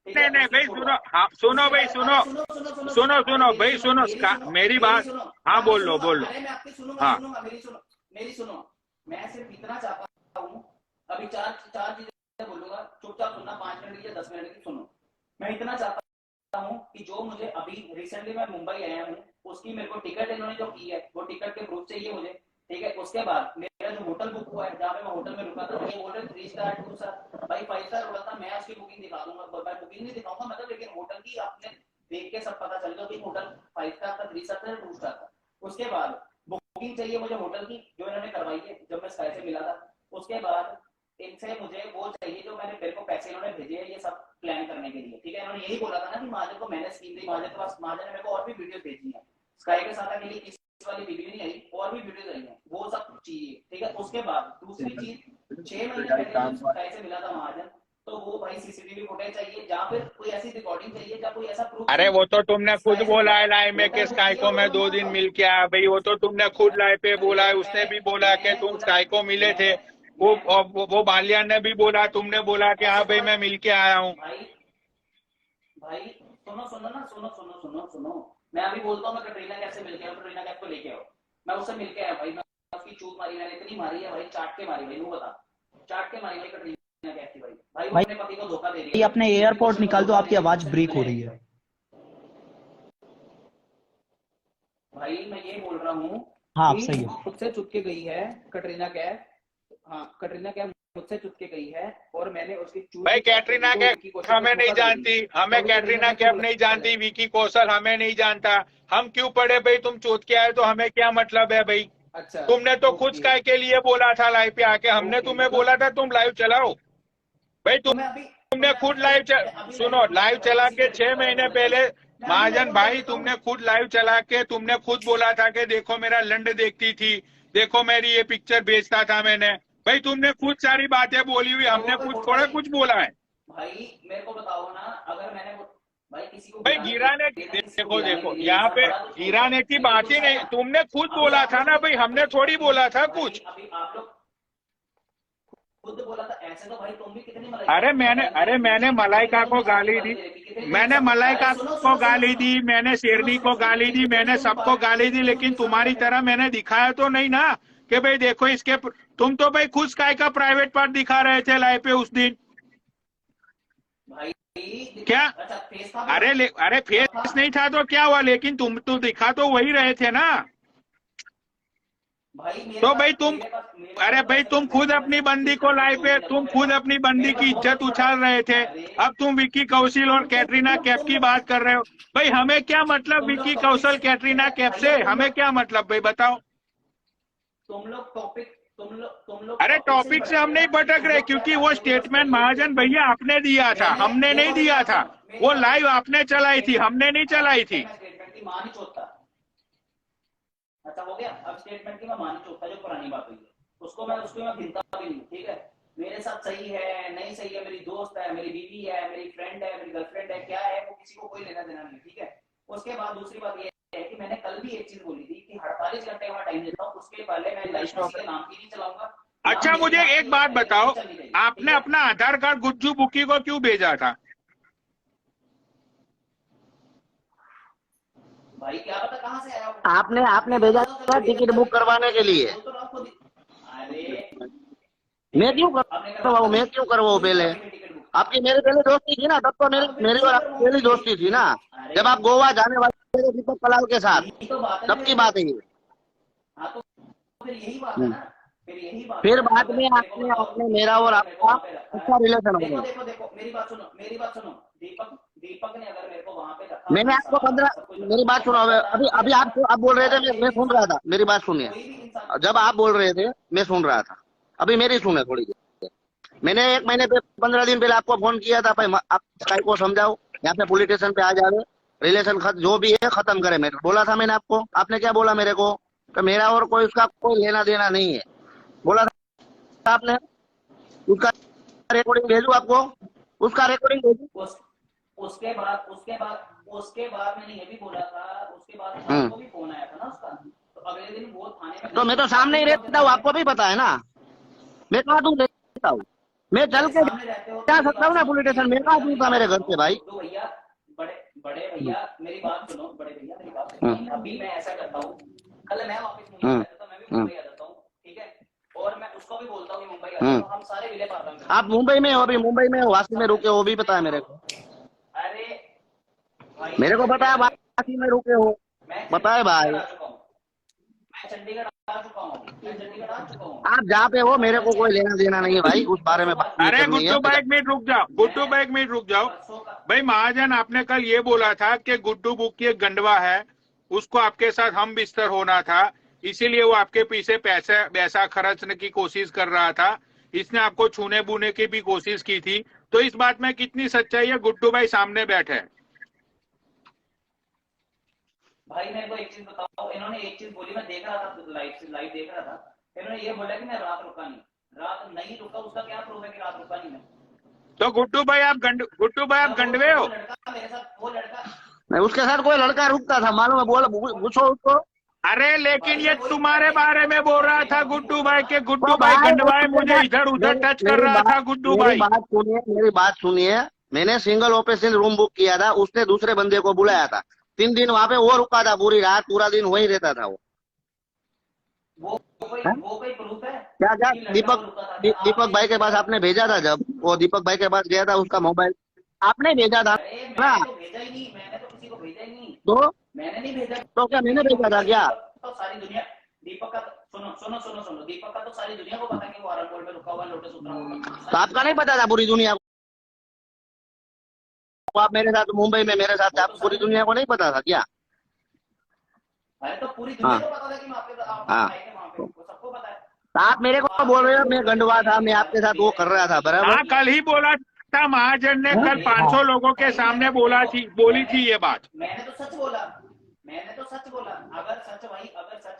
भाई सुनो, हाँ सुनो भाई, सुनो भाई, सुनो मेरी बात, हाँ बोल लो। मैं आपकी सुनूंगा, हाँ मेरी सुनो। मैं सिर्फ इतना चाहता हूँ, अभी चार चीजें बोलूंगा, चुपचाप सुनना, 5 मिनट की या 10 मिनट की सुनो। मैं इतना चाहता हूँ कि जो मुझे अभी रिसेंटली मैं मुंबई आया हूँ, उसकी मेरे को टिकट इन्होंने जो की है, वो टिकट के प्रूफ चाहिए मुझे, ठीक है। उसके बाद मेरा जो होटल बुक हुआ है, जहाँ पे मैं होटल में रुका था, ये होटल 3 स्टार 2 स्टार भाई 5 स्टार होटल था, मैं उसकी बुकिंग दिखा दूंगा, मैं बुकिंग नहीं दिखाऊंगा मतलब, लेकिन होटल की आपने देख के सब पता चल गया कि होटल 5 स्टार था, 3 स्टार था, 2 स्टार था। उसके बाद बुकिंग चाहिए मुझे होटल की, जो इन्होंने करवाई है जब मैं स्काई से मिला था। उसके बाद इनसे मुझे वो चाहिए जो मैंने, मेरे को पैसे इन्होंने भेजे हैं ये सब प्लान करने के लिए, ठीक है। इन्होंने यही बोला था ना कि महाजन को मैंने स्कीम दी, महाजन के पास, महाजन ने मेरे को और भी वीडियो भेजी है, स्काई के साथ अकेली इस वाली वीडियो नहीं आई, और भी वीडियो आई है, वो सब चाहिए, ठीक है। उसके बाद दूसरी चीज, 6 महीने पहले स्काई से मिला था महाजन, तो वो भाई सीसीटीवी फुटेज चाहिए, जहाँ फिर कोई ऐसी रिकॉर्डिंग चाहिए, जहाँ कोई ऐसा प्रूफ। अरे वो तो तुमने खुद बोला है लाइव में कि स्काई को मैं 2 दिन मिल के आया भाई, वो तो तुमने खुद लाइव पे बोला है, उसने भी बोला कि तुम स्काई को मिले थे, वो बालिया ने भी बोला, तुमने बोला कि हाँ भाई मैं मिल के आया हूँ। भाई सुनो, मैं अभी बोलता हूँ मैं कटरीना कैफ से मिल के आया, कटरीना कैफ को लेके आओ, मैं उससे मिल के आया भाई, मैं उसकी चूत मारी, मैंने इतनी मारी है भाई, चाट के मारी भाई, वो बता, चाट के मारी भाई कटरीना कैफ की भाई वो अपने पति को धोखा दे रही है। अपने एयरपोर्ट निकाल दो, आपकी आवाज ब्रेक हो रही है भाई। मैं ये बोल रहा हूँ, हाँ सही है, मुझसे चुपके गई है कटरीना कैफ, हाँ कटरीना कैफ मुझसे चुपके गई है, और मैंने उसकी भाई कैटरीना कैफ हमें नहीं जानती, हमें कैटरीना कैफ नहीं जानती, विकी कौशल हमें नहीं जानता, हम क्यों पढ़े भाई, तुम चोट के आए तो हमें क्या मतलब है भाई। अच्छा, तुमने तो खुद स्काई के लिए बोला था लाइव पे आके, हमने तुम्हें बोला था तुम लाइव चलाओ भाई, तुमने खुद लाइव सुनो, लाइव चला के 6 महीने पहले महाजन भाई, तुमने खुद लाइव चला के तुमने खुद बोला था कि देखो मेरा लंड देखती थी, देखो मेरी ये पिक्चर भेजता था मैंने भाई, तुमने खुद सारी बातें बोली हुई, हमने थोड़ा कुछ बोला है भाई। मेरे को बताओ ना, अगर मैंने भाई किसी को भाई गिराने, देखो यहाँ पे गिराने की बात ही नहीं, तुमने खुद बोला था ना भाई, हमने थोड़ी बोला था कुछ। अभी आप लोग खुद बोला था ऐसे, तो भाई तुम भी कितनी मैंने मलाइका को गाली दी, मैंने मलाइका को गाली दी, मैंने शेरनी को गाली दी, मैंने सबको गाली दी, लेकिन तुम्हारी तरह मैंने दिखाया तो नहीं ना कि भाई देखो इसके, तुम तो भाई खुद स्काई का प्राइवेट पार्ट दिखा रहे थे लाइव पे उस दिन भाई। क्या? अरे फेस नहीं था तो क्या हुआ, लेकिन तुम तो दिखा तो वही रहे थे ना भाई। तो भाई तुम, अरे भाई तुम खुद अपनी बंदी को लाइव पे, तुम खुद अपनी बंदी की इज्जत उछाल रहे थे, अब तुम विकी कौशल और कैटरीना कैफ की बात कर रहे हो भाई, हमें क्या मतलब विकी कौशल कैटरीना कैफ से, हमें क्या मतलब भाई बताओ। तुम लोग अरे टॉपिक से हम नहीं भटक रहे, क्योंकि वो स्टेटमेंट महाजन भैया आपने दिया था, हमने नहीं दिया था, वो लाइव आपने चलाई थी, हमने नहीं चलाई थी। स्टेटमेंट की मान ही चोता, अच्छा हो गया। अब स्टेटमेंट की मैं मान ही चोता, जो पुरानी बात हुई है उसको मैं गिनता भी नहीं, ठीक है। मेरे साथ सही है नहीं सही है, मेरी दोस्त है, मेरी बीवी है, मेरी फ्रेंड है, मेरी गर्लफ्रेंड है, क्या है वो किसी को कोई लेना देना नहीं, ठीक है। उसके बाद दूसरी बात ये है कि मैंने कल भी एक चीज बोली थी कि 48 घंटे का टाइम देता हूँ, उसके पहले मैं लाइफ के नाम की नहीं चलाऊंगा। अच्छा मुझे एक बात बताओ, आपने अपना आधार कार्ड गुज्जू बुकी को क्यों भेजा था? भाई क्या पता कहाँ से आया, आपने भेजा था टिकट बुक करवाने के लिए। अरे मैं क्यों करवाऊँ पहले, आपकी मेरी पहले दोस्ती थी ना, तब तो मेरी और आपकी पहली दोस्ती थी ना, जब आप गोवा जाने वाले थे दीपक कलाल के साथ, तब की बात है ये। हाँ तो फिर यही बात है ना, फिर यही बात फिर बाद में आपने आपने मेरा और आपका अच्छा रिलेशन हो देखो गया। देखो देखो मेरी बात सुनो दीपक ने अगर मेरे को वहां पे रखा, मैंने आपको 15 मेरी बात सुनो, अभी अभी आप बोल रहे थे, मैं सुन रहा था, मेरी बात सुनिए। जब आप बोल रहे थे मैं सुन रहा था, अभी मेरी सुने थोड़ी देर। मैंने 1 महीने पे 15 दिन पहले आपको फोन किया था, भाई आप स्काई को समझाओ, यहाँ पे पुलिस स्टेशन पे आ जावे, रिलेशन जो भी है खत्म करे। मेरे बोला था मैंने आपको, आपने क्या बोला मेरे को कि मेरा और कोई उसका कोई लेना देना नहीं है, बोला था आपने। उसका रिकॉर्डिंग भेजू आपको, उसका रिकॉर्डिंग भेजू। उसके बाद मैंने ये भी बोला था, उसके बाद आपको भी फोन आया था ना उसका, तो अगले दिन वो थाने में, तो मैं तो सामने ही रहता हूँ, आपको भी पता है ना, मैं कहाँ दूर रहता हूँ, मैं चल के जा सकता हूँ ना पुलिस स्टेशन, मैं कहाँ दूर था मेरे घर से भाई। तो भैया बड़े भैया मेरी बात सुनो, बड़े भैया मेरी बात सुनो, अभी मैं ऐसा करता हूँ, कल मैं वापस मुंबई आ जाता हूँ, मैं भी मुंबई आ जाता हूँ, ठीक है, और मैं उसको भी बोलता हूँ कि मुंबई आ जाओ, हम सारे विले पार लेंगे। आप मुंबई में हो, अभी मुंबई में हो, वासी में रुके हो, वो भी पता है मेरे को, अरे भाई मेरे को पता है वासी में रुके हो, पता है भाई। मैं चंडीगढ़ आ चुका हूँ, आप जहाँ पे हो मेरे को कोई लेना देना नहीं है भाई, उस बारे में बात नहीं अरे करनी है। गुड्डू भाई 1 मिनट रुक जाओ, गुड्डू भाई 1 मिनट रुक जाओ। भाई महाजन, आपने कल ये बोला था कि गुड्डू बुक्की एक गंडवा है, उसको आपके साथ हम बिस्तर होना था, इसीलिए वो आपके पीछे पैसा खर्चने की कोशिश कर रहा था, इसने आपको छूने बूने की भी कोशिश की थी। तो इस बात में कितनी सच्चाई है? गुड्डू भाई सामने बैठे हैं। भाई मेरे को एक चीज बताओ, इन्होंने एक चीज बोली, मैं देख रहा था लाइव देख रहा था, इन्होंने ये बोला कि मैं रात रुका नहीं रुका, उसका क्या प्रूफ है कि रात रुका नहीं मैं? तो गुड्डू भाई आप गंडवे हो? लड़का मेरे साथ, वो लड़का नहीं, उसके साथ कोई लड़का रुकता था मालूम है, बोला पूछो उसको। अरे लेकिन ये तुम्हारे बारे में बोल रहा था गुड्डू भाई के गुड्डू भाई गंडवा है, मुझे इधर उधर टच कर रहा था गुड्डू भाई। मेरी बात सुनिए, मैंने सिंगल ऑपरेशन रूम बुक किया था, उसने दूसरे बंदे को बुलाया था, 3 दिन वहाँ पे वो रुका था, पूरी रात पूरा दिन वहीं रहता था वो कोई प्रूफ है? क्या दीपक भाई के पास आपने भेजा था, जब वो दीपक भाई के पास गया था, उसका मोबाइल आपने भेजा था ना? भेजा ही नहीं, मैंने तो किसी को भेजा ही नहीं, तो मैंने नहीं भेजा। तो क्या मैंने भेजा था क्या? तो सारी दुनिया दीपक का, सुनो दीपक का तो सारी दुनिया को पता कि वो आरंगोल में रुका हुआ लोटस उतरा। तो आपका नहीं पता था पूरी दुनिया को? आप मेरे साथ मुंबई में मेरे साथ, आप पूरी दुनिया को नहीं पता था क्या? अरे तो पूरी दुनिया को पता था कि मैं आपके सबको पता है। आप मेरे को बोल रहे हो मैं गंडवा था, मैं आपके साथ वो कर रहा था, बराबर? हाँ, कल ही बोला था महाजन ने, कल 500 लोगों के सामने बोली थी ये बात। मैंने तो सच बोला, अगर सच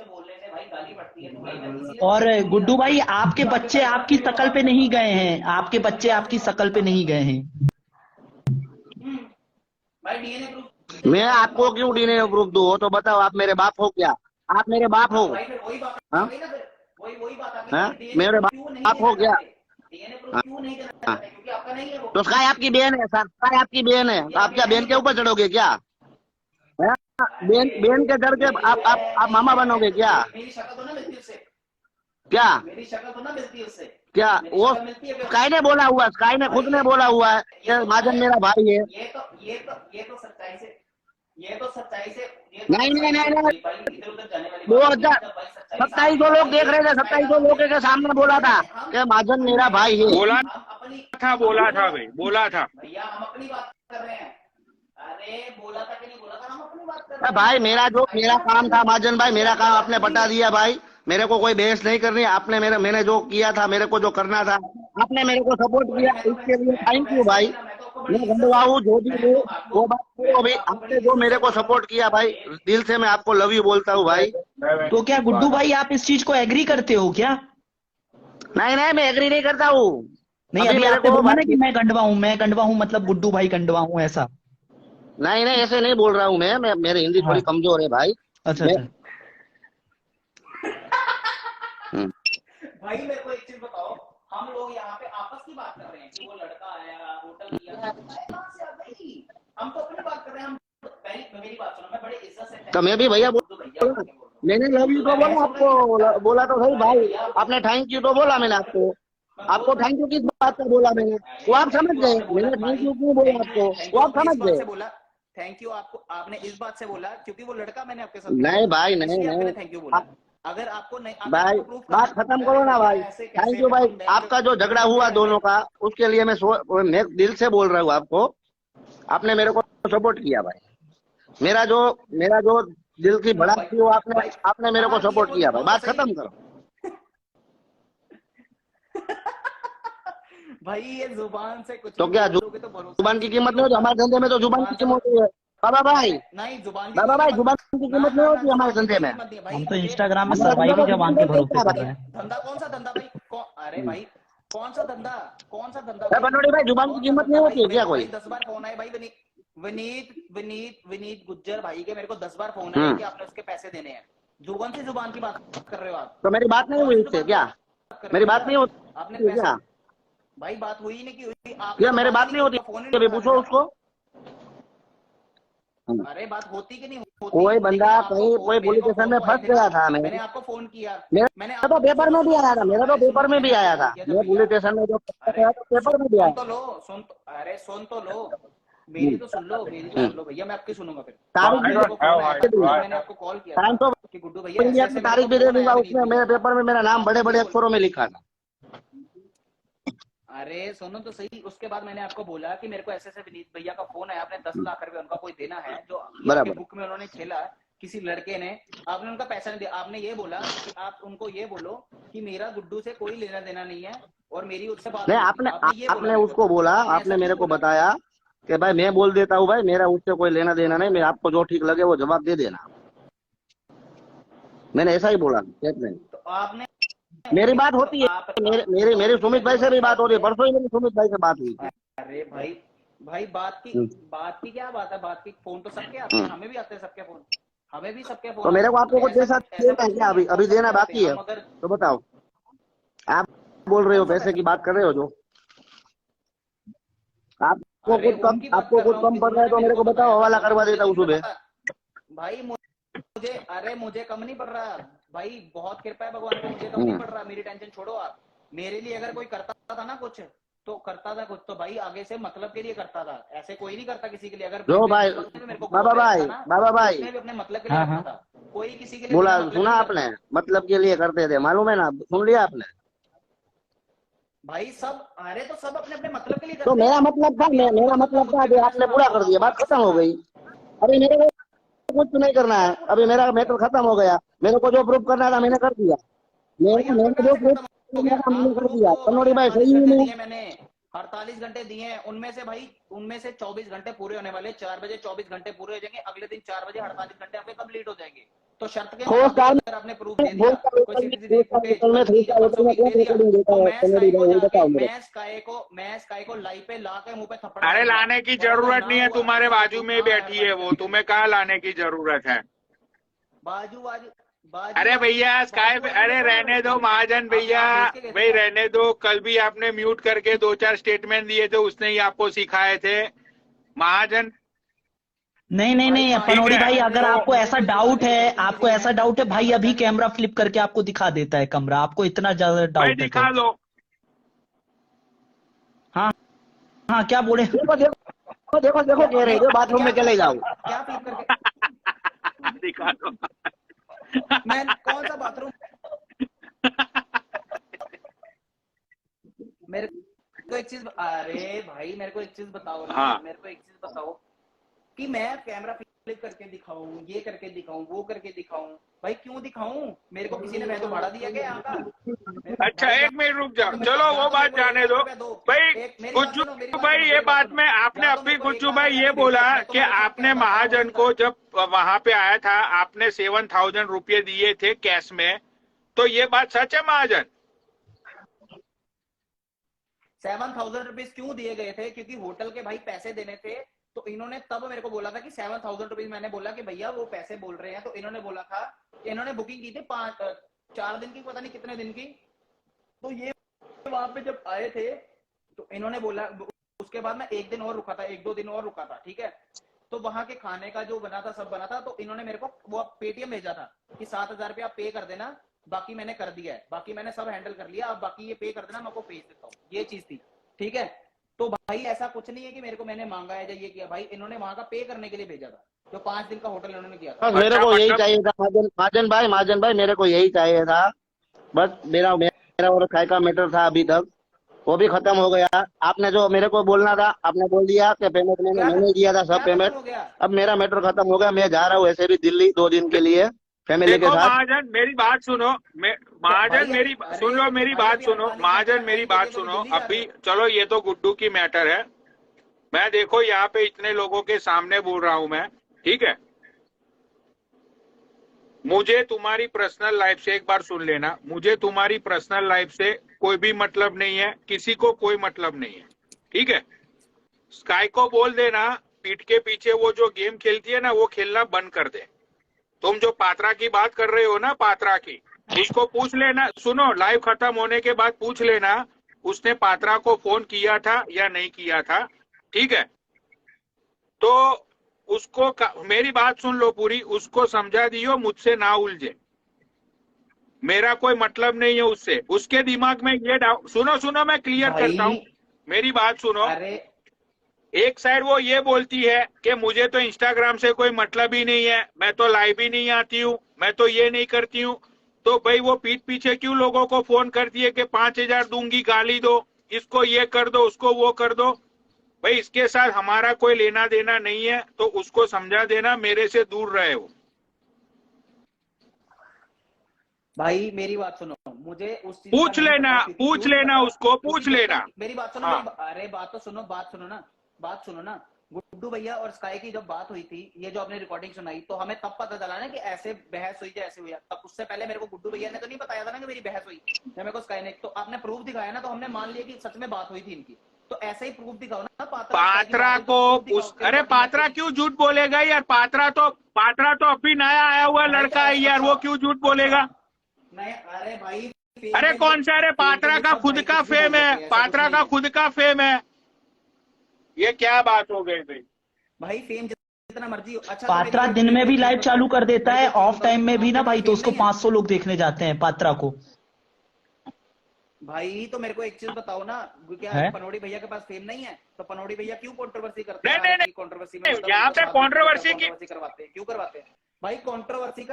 बोलने से भाई गाली पड़ती है तो भाई। और गुड्डू भाई आपके बच्चे आपकी शकल पे नहीं गए हैं, आपके बच्चे आपकी शकल पे नहीं गए हैं। भाई डीएनए प्रूफ मैं आपको क्यों डीएनए प्रूफ दूं? वो तो बताओ, आप मेरे बाप हो क्या? आप मेरे बाप हो? भाई फिर वही बात हाँ? आ गई ना, फिर वही बात आ हाँ? गई, मेरे बाप हो क्या? डीएनए प्रूफ क्यों नहीं देना चाहते? क्योंकि आपका नहीं है वो। तो स्काई आपकी बहन है सर, स्काई आपकी बहन है, आप क्या बहन के ऊपर चढ़ोगे क्या? बहन के डर के आप मामा बनोगे क्या? मेरी शक्ल तो ना मिलती उससे, क्या मेरी शक्ल तो ना मिलती उससे। क्या वो स्काई ने बोला हुआ, स्काई ने खुद ने बोला हुआ है कि महाजन मेरा भाई है। ये तो सच्चाई से नहीं इधर उधर जाने वाली 2700 लोग देख रहे थे, 2700 लोगों के सामने बोला था कि महाजन मेरा भाई है। बोला था भाई, बोला था भैया, हम अपनी बात कर रहे हैं। अरे बोला था कि नहीं बोला था, हम अपनी बात कर रहे हैं भाई। मेरा काम था महाजन भाई, मेरा काम आपने बता दिया भाई, मेरे को कोई बहस नहीं करनी। आपने मैंने जो किया था, मेरे को जो करना था, आपने मेरे को सपोर्ट किया, इसके लिए थैंक यू भाई। मैं गंडवा हूँ, जो भी हूँ वो बात करो अभी। आपने जो मेरे को सपोर्ट किया भाई, दिल से मैं आपको लव यू बोलता हूँ भाई। तो क्या गुड्डू भाई आप इस चीज को एग्री करते हो क्या? नहीं मैं एग्री नहीं करता हूँ। नहीं, अभी आपने बोला ना कि मैं गंडवा हूँ मतलब गुड्डू भाई गंडवा हूँ, ऐसा? नहीं ऐसे नहीं बोल रहा हूँ मैं मेरी हिंदी थोड़ी कमजोर है भाई। अच्छा। भाई मेरे को एक चीज बताओ, हम लोग यहाँ पे आपस की बात कर रहे हैं कि वो लड़का आया, होटल किया, कहाँ से आ गई? हम तो अपनी बात कर रहे हैं। मेरी बात सुनो, मैं बड़े इज्जत से, तो मैं भी भैया मैंने लव यू तो बोला आपको, बोला तो सही भाई। आपने थैंक यू तो बोला मैंने आपको थैंक यू किस बात पर बोला मैंने, वो आप समझ गए। मैंने थैंक यू क्यों बोला आपको, वो आप समझ गए। थैंक यू आपको, आपने इस बात से बोला क्योंकि वो लड़का मैंने आपके साथ। नहीं भाई नहीं, थैंक यू बोला। अगर आपको नहीं, भाई बात खत्म करो ना भाई। थैंक यू भाई, आपका जो झगड़ा हुआ दोनों का उसके लिए मैं दिल से बोल रहा हूँ आपको, आपने मेरे को सपोर्ट किया भाई। मेरा जो दिल की भड़ास थी वो आपने मेरे को सपोर्ट किया भाई। बात खत्म करो भाई। ये जुबान से कुछ तो भी क्या बोलोगे तो भरोसा जुबान की कीमत नहीं होती हमारे धंधे में? तो जुबान की कीमत होती है बाबा भाई। नहीं, जुबान बाबा भाई जुबान की कीमत नहीं होती हमारे धंधे में। हम तो इंस्टाग्राम में हमारा सर्वाइव धंधा ही तो जबान जुबान के पे भरोसे चलता कर है रहे हैं। धंधा कौन सा धंधा भाई? अरे भाई कौन सा धंधा भाई। बनोड़ी भाई जुबान की कीमत नहीं होती है क्या कोई? 10 बार फोन आए भाई। विनीत गुज्जर भाई के मेरे को 10 बार फोन आए कि आपने उसके पैसे देने हैं। जुबान से जुबान की बात कर रहे हो आप? तो मेरी बात नहीं हुई इससे क्या? मेरी बात नहीं आपने होती क्या? भाई बात हुई नहीं कि हुई क्या मेरी बात नहीं होती? अभी पूछो उसको। अरे बात होती कि नहीं होती? कोई बंदा कहीं कोई पुलिस स्टेशन में फंस गया था। मैंने आपको फोन किया। मेरा तो पेपर में भी आया था। मेरा तो पेपर में भी आया था। मैं पुलिस स्टेशन में जो गया तो पेपर में भी आया। अरे सुन तो लो, मेरी तो सुन लो भैया। मैं आपकी सुनूंगा फिर। तारीख मैंने आपको कॉल किया था कि गुड्डू भैया ऐसे तारीख भी दे दूंगा। उसमें मेरे पेपर में मेरा नाम बड़े बड़े अक्षरों में लिखा था। अरे सुनो तो सही। उसके बाद मैंने आपको बोला कि मेरे को ऐसे विनीत भैया का फोन आया, आपने 10 लाख रुपए उनका कोई देना है जो बराबर। बुक में उन्होंने खेला किसी लड़के ने, आपने उनका पैसा नहीं दिया। आपने ये बोला कि आप उनको ये बोलो कि मेरा गुड्डू से कोई लेना देना नहीं है और मेरी उससे बात नहीं। आपने उसको बोला, आपने मेरे को बताया कि भाई मैं बोल देता हूँ भाई मेरा उससे कोई लेना देना नहीं, मैं आपको जो ठीक लगे वो जवाब दे देना। मैंने ऐसा ही बोला। तो आपने मेरी बात होती है, मेरी सुमित भाई से भी बात हो रही है। परसों ही मेरी सुमित भाई से बात हुई। अरे भाई बात की क्या बात है? बात की फोन तो सबके आते हैं, हमें भी आते हैं सबके फोन, हमें भी सबके फोन। तो मेरे को आपको कुछ पैसा देना है क्या? अभी देना बाकी है तो बताओ। आप बोल रहे हो पैसे की बात कर रहे हो, जो आपको कुछ कम पड़ रहा है तो मेरे को बताओ, हवाला करवा देता हूँ सुबह। भाई मुझे कम नहीं पड़ रहा भाई, बहुत कृपा है भगवान को, मुझे कम नहीं पड़ रहा। मेरी टेंशन छोड़ो आप। मेरे लिए अगर कोई करता था ना कुछ तो करता था कुछ तो भाई आगे से मतलब के लिए करता था, ऐसे कोई नहीं करता किसी के लिए। अगर जो भाई बाबा भाई भी अपने मतलब के लिए करता था, कोई किसी के लिए बोला सुना आपने? मतलब के लिए करते थे, मालूम है ना? सुन लिया आपने भाई? सब अरे तो सब अपने अपने मतलब के लिए तो मेरा मतलब था जो आपने पूरा कर दिया, बात खत्म हो गई। अभी मेरे को कुछ नहीं करना है। अभी मेरा मैटर खत्म हो गया। मेरे को जो प्रूफ करना था मैंने कर दिया। मैंने जो प्रूफ मैंने कर दिया। कन्नौड़ी भाई सही है। मैंने 48 घंटे दिए हैं, उनमें से 24 घंटे पूरे होने वाले। 4 बजे 24 घंटे पूरे हो जाएंगे, अगले दिन 4 बजे 48 घंटे आपके कंप्लीट हो जाएंगे। तो शर्त के अगर आपने प्रूफ दे दिया, मैं स्काई को लाइव पे ला के मुंह पे थप्पड़। अरे लाने की जरूरत नहीं है, तुम्हारे बाजू में बैठी है वो, तुम्हें कहाँ लाने की जरूरत है? बाजू अरे भैया स्काई, अरे रहने दो महाजन भैया, भाई रहने दो। कल भी आपने म्यूट करके 2-4 स्टेटमेंट दिए थे, उसने ही आपको सिखाए थे महाजन। नहीं पनौड़ी भाई, अगर आपको ऐसा डाउट है भाई, अभी कैमरा फ्लिप करके आपको दिखा देता है कमरा। आपको इतना ज्यादा डाउट है दिखा लो। हाँ क्या बोले? देखो कह रहे हो बाथरूम में चले जाओ। क्या फ्लिप करके दिखा दो। मैं कौन सा बाथरूम? मेरे को एक चीज, अरे भाई मेरे को एक चीज बताओ ना। हाँ। मेरे को एक चीज बताओ कि मैं कैमरा फ्लिप करके दिखाऊं, ये करके दिखाऊं, वो करके दिखाऊं। भाई क्यों दिखाऊं? मेरे को किसी ने मैं तो भाड़ा दिया क्या यहाँ का? अच्छा 1 मिनट रुक जाओ, चलो वो बात जाने दो भाई। गुज्जू भाई ये बात में आपने अभी गुज्जू भाई ये बोला कि आपने महाजन को जब वहां पे आया था आपने 7,000 रुपये दिए थे कैश में, तो ये बात सच है महाजन? 7,000 रुपीज क्यों दिए गए थे? क्योंकि होटल के भाई पैसे देने थे, तो इन्होंने तब मेरे को बोला था कि 7,000 रुपीज। मैंने बोला कि भैया वो पैसे बोल रहे हैं, तो इन्होंने बोला था, इन्होंने बुकिंग की थी 4 दिन की, पता नहीं कितने दिन की। तो ये वहां पे जब आए थे तो इन्होंने बोला, उसके बाद मैं 1 दिन और रुका था, 1-2 दिन और रुका था, ठीक है। तो वहां के खाने का जो बना था सब बना था, तो इन्होंने मेरे को वो पेटीएम भेजा था कि 7,000 रुपया आप पे कर देना, बाकी मैंने कर दिया है, बाकी मैंने सब हैंडल कर लिया, अब बाकी ये पे कर देना, मैं आपको भेज देता हूँ। ये चीज थी, ठीक है। तो भाई ऐसा कुछ नहीं है कि मेरे को मैंने मांगा है या ये किया, भाई इन्होंने वहां का पे करने के लिए भेजा था, जो 5 दिन का होटल इन्होंने किया था। बस मेरे अच्छा को यही मतलब चाहिए था महाजन भाई मेरे को यही चाहिए था। बस मेरा मेरा और स्काई का मैटर था अभी तक, वो भी खत्म हो गया। आपने जो मेरे को बोलना था आपने बोल दिया कि पेमेंट मैंने दिया था सब क्या खत्म पेमेंट। हो गया? अब मेरा मैटर खत्म हो गया, मैं जा रहा हूँ ऐसे भी दिल्ली 2 दिन के लिए फैमिली के देखो साथ। महाजन मेरी बात सुनो, महाजन मेरी सुन लो, मेरी बात सुनो महाजन, मेरी बात सुनो। अभी चलो ये तो गुड्डू की मैटर है, मैं देखो यहाँ पे इतने लोगों के सामने बोल रहा हूं मैं, ठीक है। मुझे तुम्हारी पर्सनल लाइफ से एक बार सुन लेना, मुझे तुम्हारी पर्सनल लाइफ से कोई भी मतलब नहीं है, किसी को कोई मतलब नहीं है, ठीक है। स्काई को बोल देना पीठ के पीछे वो जो गेम खेलती है ना वो खेलना बंद कर दे। तुम जो पात्रा की बात कर रहे हो ना, पात्रा की, उसको पूछ लेना, सुनो लाइव खत्म होने के बाद पूछ लेना उसने पात्रा को फोन किया था या नहीं किया था, ठीक है। तो उसको मेरी बात सुन लो पूरी, उसको समझा दियो मुझसे ना उलझे, मेरा कोई मतलब नहीं है उससे। उसके दिमाग में ये डाउट, सुनो मैं क्लियर करता हूँ, मेरी बात सुनो। अरे एक साइड वो ये बोलती है कि मुझे तो इंस्टाग्राम से कोई मतलब ही नहीं है, मैं तो लाइव ही नहीं आती हूँ, मैं तो ये नहीं करती हूँ। तो भाई वो पीठ पीछे क्यों लोगों को फोन करती है कि 5,000 दूंगी, गाली दो, इसको ये कर दो, उसको वो कर दो। भाई इसके साथ हमारा कोई लेना देना नहीं है, तो उसको समझा देना मेरे से दूर रहे हो। भाई मेरी बात सुनो, मुझे उस चीज पूछ का नहीं लेना, पता क्योंकि पूछ क्यों नहीं लेना पता, उसको, क्योंकि पूछ जब लेना। तक मेरी बात सुनो, हाँ। अरे बात तो सुनो, बात सुनो ना। गुड्डू भैया और स्काई की जब बात हुई थी, ये जो आपने रिकॉर्डिंग सुनाई, तो हमें तब पता चला ना कि ऐसे बहस हुई जैसे हुई। तब उससे पहले मेरे को गुड्डू भैया ने तो नहीं बताया था ना कि मेरी बहस हुई, जब मेरे को स्काई ने, तो आपने प्रूफ दिखाया ना, तो हमने मान लिया कि सच में बात हुई थी इनकी। तो ऐसे ही प्रूफ दिखाओ ना, पात्रा को अरे पात्रा क्यों झूठ बोलेगा यार, पात्रा तो अभी नया आया हुआ लड़का है यार, वो क्यों झूठ बोलेगा? नहीं अरे भाई, अरे कौन सा, अरे पात्रा का खुद का फेम है, पात्रा का खुद का फेम है, ये क्या बात हो गई भाई फेम जितना मर्जी हो। अच्छा पात्रा दिन में भी लाइव चालू कर देता है, ऑफ टाइम में भी ना भाई, तो उसको 500 लोग देखने जाते हैं पात्रा को। भाई तो मेरे को एक चीज बताओ ना, क्या पनौड़ी भैया के पास फेम नहीं है? तो पनौड़ी भैया क्यों कंट्रोवर्सी करते हैं? नहीं कंट्रोवर्सी में यहाँ पे कंट्रोवर्सी करवाते हैं, क्यों करवाते हैं भाई? कंट्रोवर्सी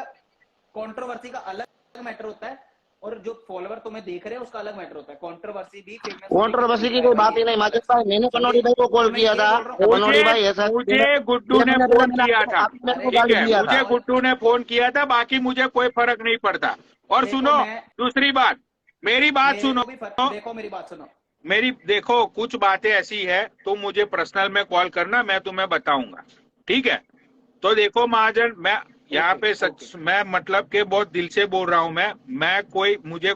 का अलग मैटर होता है, और जो फॉलोवर तुम्हें देख रहे हैं उसका अलग मैटर होता है। कंट्रोवर्सी भी कंट्रोवर्सी की कोई बात ही नहीं माजिद भाई, मैंने पनौड़ी भाई को कॉल किया था, पनौड़ी भाई ऐसा मुझे गुड्डू ने फोन किया था, ठीक है, मुझे गुड्डू ने फोन किया था, बाकी मुझे कोई फर्क नहीं पड़ता। और सुनो दूसरी बात, मेरी बात सुनो, देखो मेरी बात सुनो, मेरी देखो, कुछ बातें ऐसी है तुम मुझे पर्सनल में कॉल करना, मैं तुम्हें बताऊंगा, ठीक है। तो देखो महाजन, मैं यहाँ पे सच मैं मतलब के बहुत दिल से बोल रहा हूँ, मैं कोई मुझे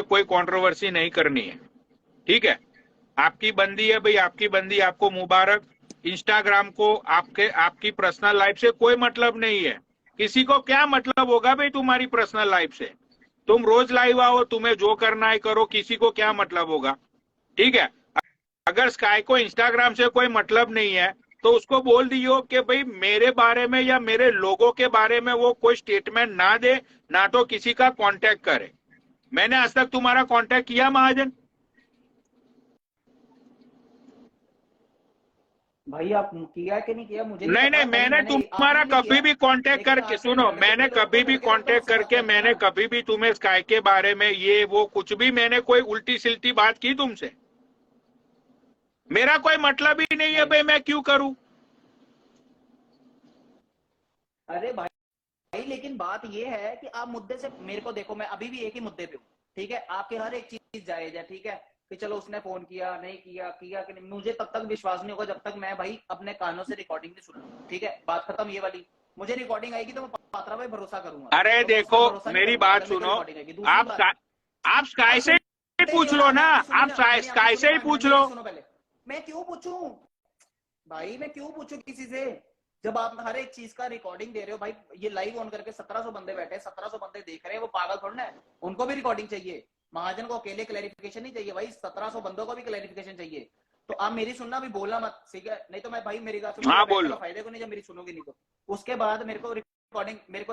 कोई कंट्रोवर्सी नहीं करनी है, ठीक है। आपकी बंदी है भाई, आपकी बंदी, आपको मुबारक। इंस्टाग्राम को आपकी पर्सनल लाइफ से कोई मतलब नहीं है। किसी को क्या मतलब होगा भाई तुम्हारी पर्सनल लाइफ से? तुम रोज लाइव आओ, तुम्हें जो करना है करो, किसी को क्या मतलब होगा, ठीक है। अगर स्काई को इंस्टाग्राम से कोई मतलब नहीं है तो उसको बोल दियो कि भाई मेरे बारे में या मेरे लोगों के बारे में वो कोई स्टेटमेंट ना दे, ना तो किसी का कांटेक्ट करे। मैंने आज तक तुम्हारा कांटेक्ट किया महाजन? भाई आप किया कि नहीं किया मुझे नहीं, मैंने तुम्हारा कभी भी कांटेक्ट करके, सुनो, मैंने कभी भी कांटेक्ट करके, मैंने कभी भी तुम्हें स्काई के बारे में ये वो कुछ भी, मैंने कोई उल्टी सिल्टी बात की तुमसे? मेरा कोई मतलब ही नहीं है भाई, मैं क्यों करूं? अरे भाई लेकिन बात ये है कि आप मुद्दे से, मेरे को देखो, मैं अभी भी एक ही मुद्दे पे हूँ, ठीक है। आपकी हर एक चीज जायज है, ठीक है, कि चलो उसने फोन किया नहीं किया कि नहीं, मुझे तब तक विश्वास नहीं होगा जब तक मैं भाई अपने कानों से रिकॉर्डिंग नहीं सुनूंगा, ठीक है। बात खत्म ये वाली, मुझे रिकॉर्डिंग आएगी तो मैं पात्रा भाई भरोसा करूंगा। अरे तो देखो मेरी बात सुनो, आप स्काई से ही पूछ लो ना, आप स्काई से ही पूछ लो। सुनो पहले, मैं क्यों पूछूं भाई, मैं क्यों पूछूं किसी से, जब आप हर एक चीज का रिकॉर्डिंग दे रहे हो भाई। ये लाइव ऑन करके 1700 बंदे बैठे हैं, 1700 बंदे देख रहे हैं, वो पागल थोड़ा है, उनको भी रिकॉर्डिंग चाहिए। महाजन को अकेले क्लैरिफिकेशन नहीं चाहिए भाई, 1700 बंदों को भी क्लैरिफिकेशन चाहिए। तो आप मेरी सुनना, भी बोलना मत, ठीक है, नहीं तो मैं भाई मेरी बात हाँ बोलो, फायदे को नहीं, जब मेरी सुनोगे नहीं तो। उसके बाद मेरे को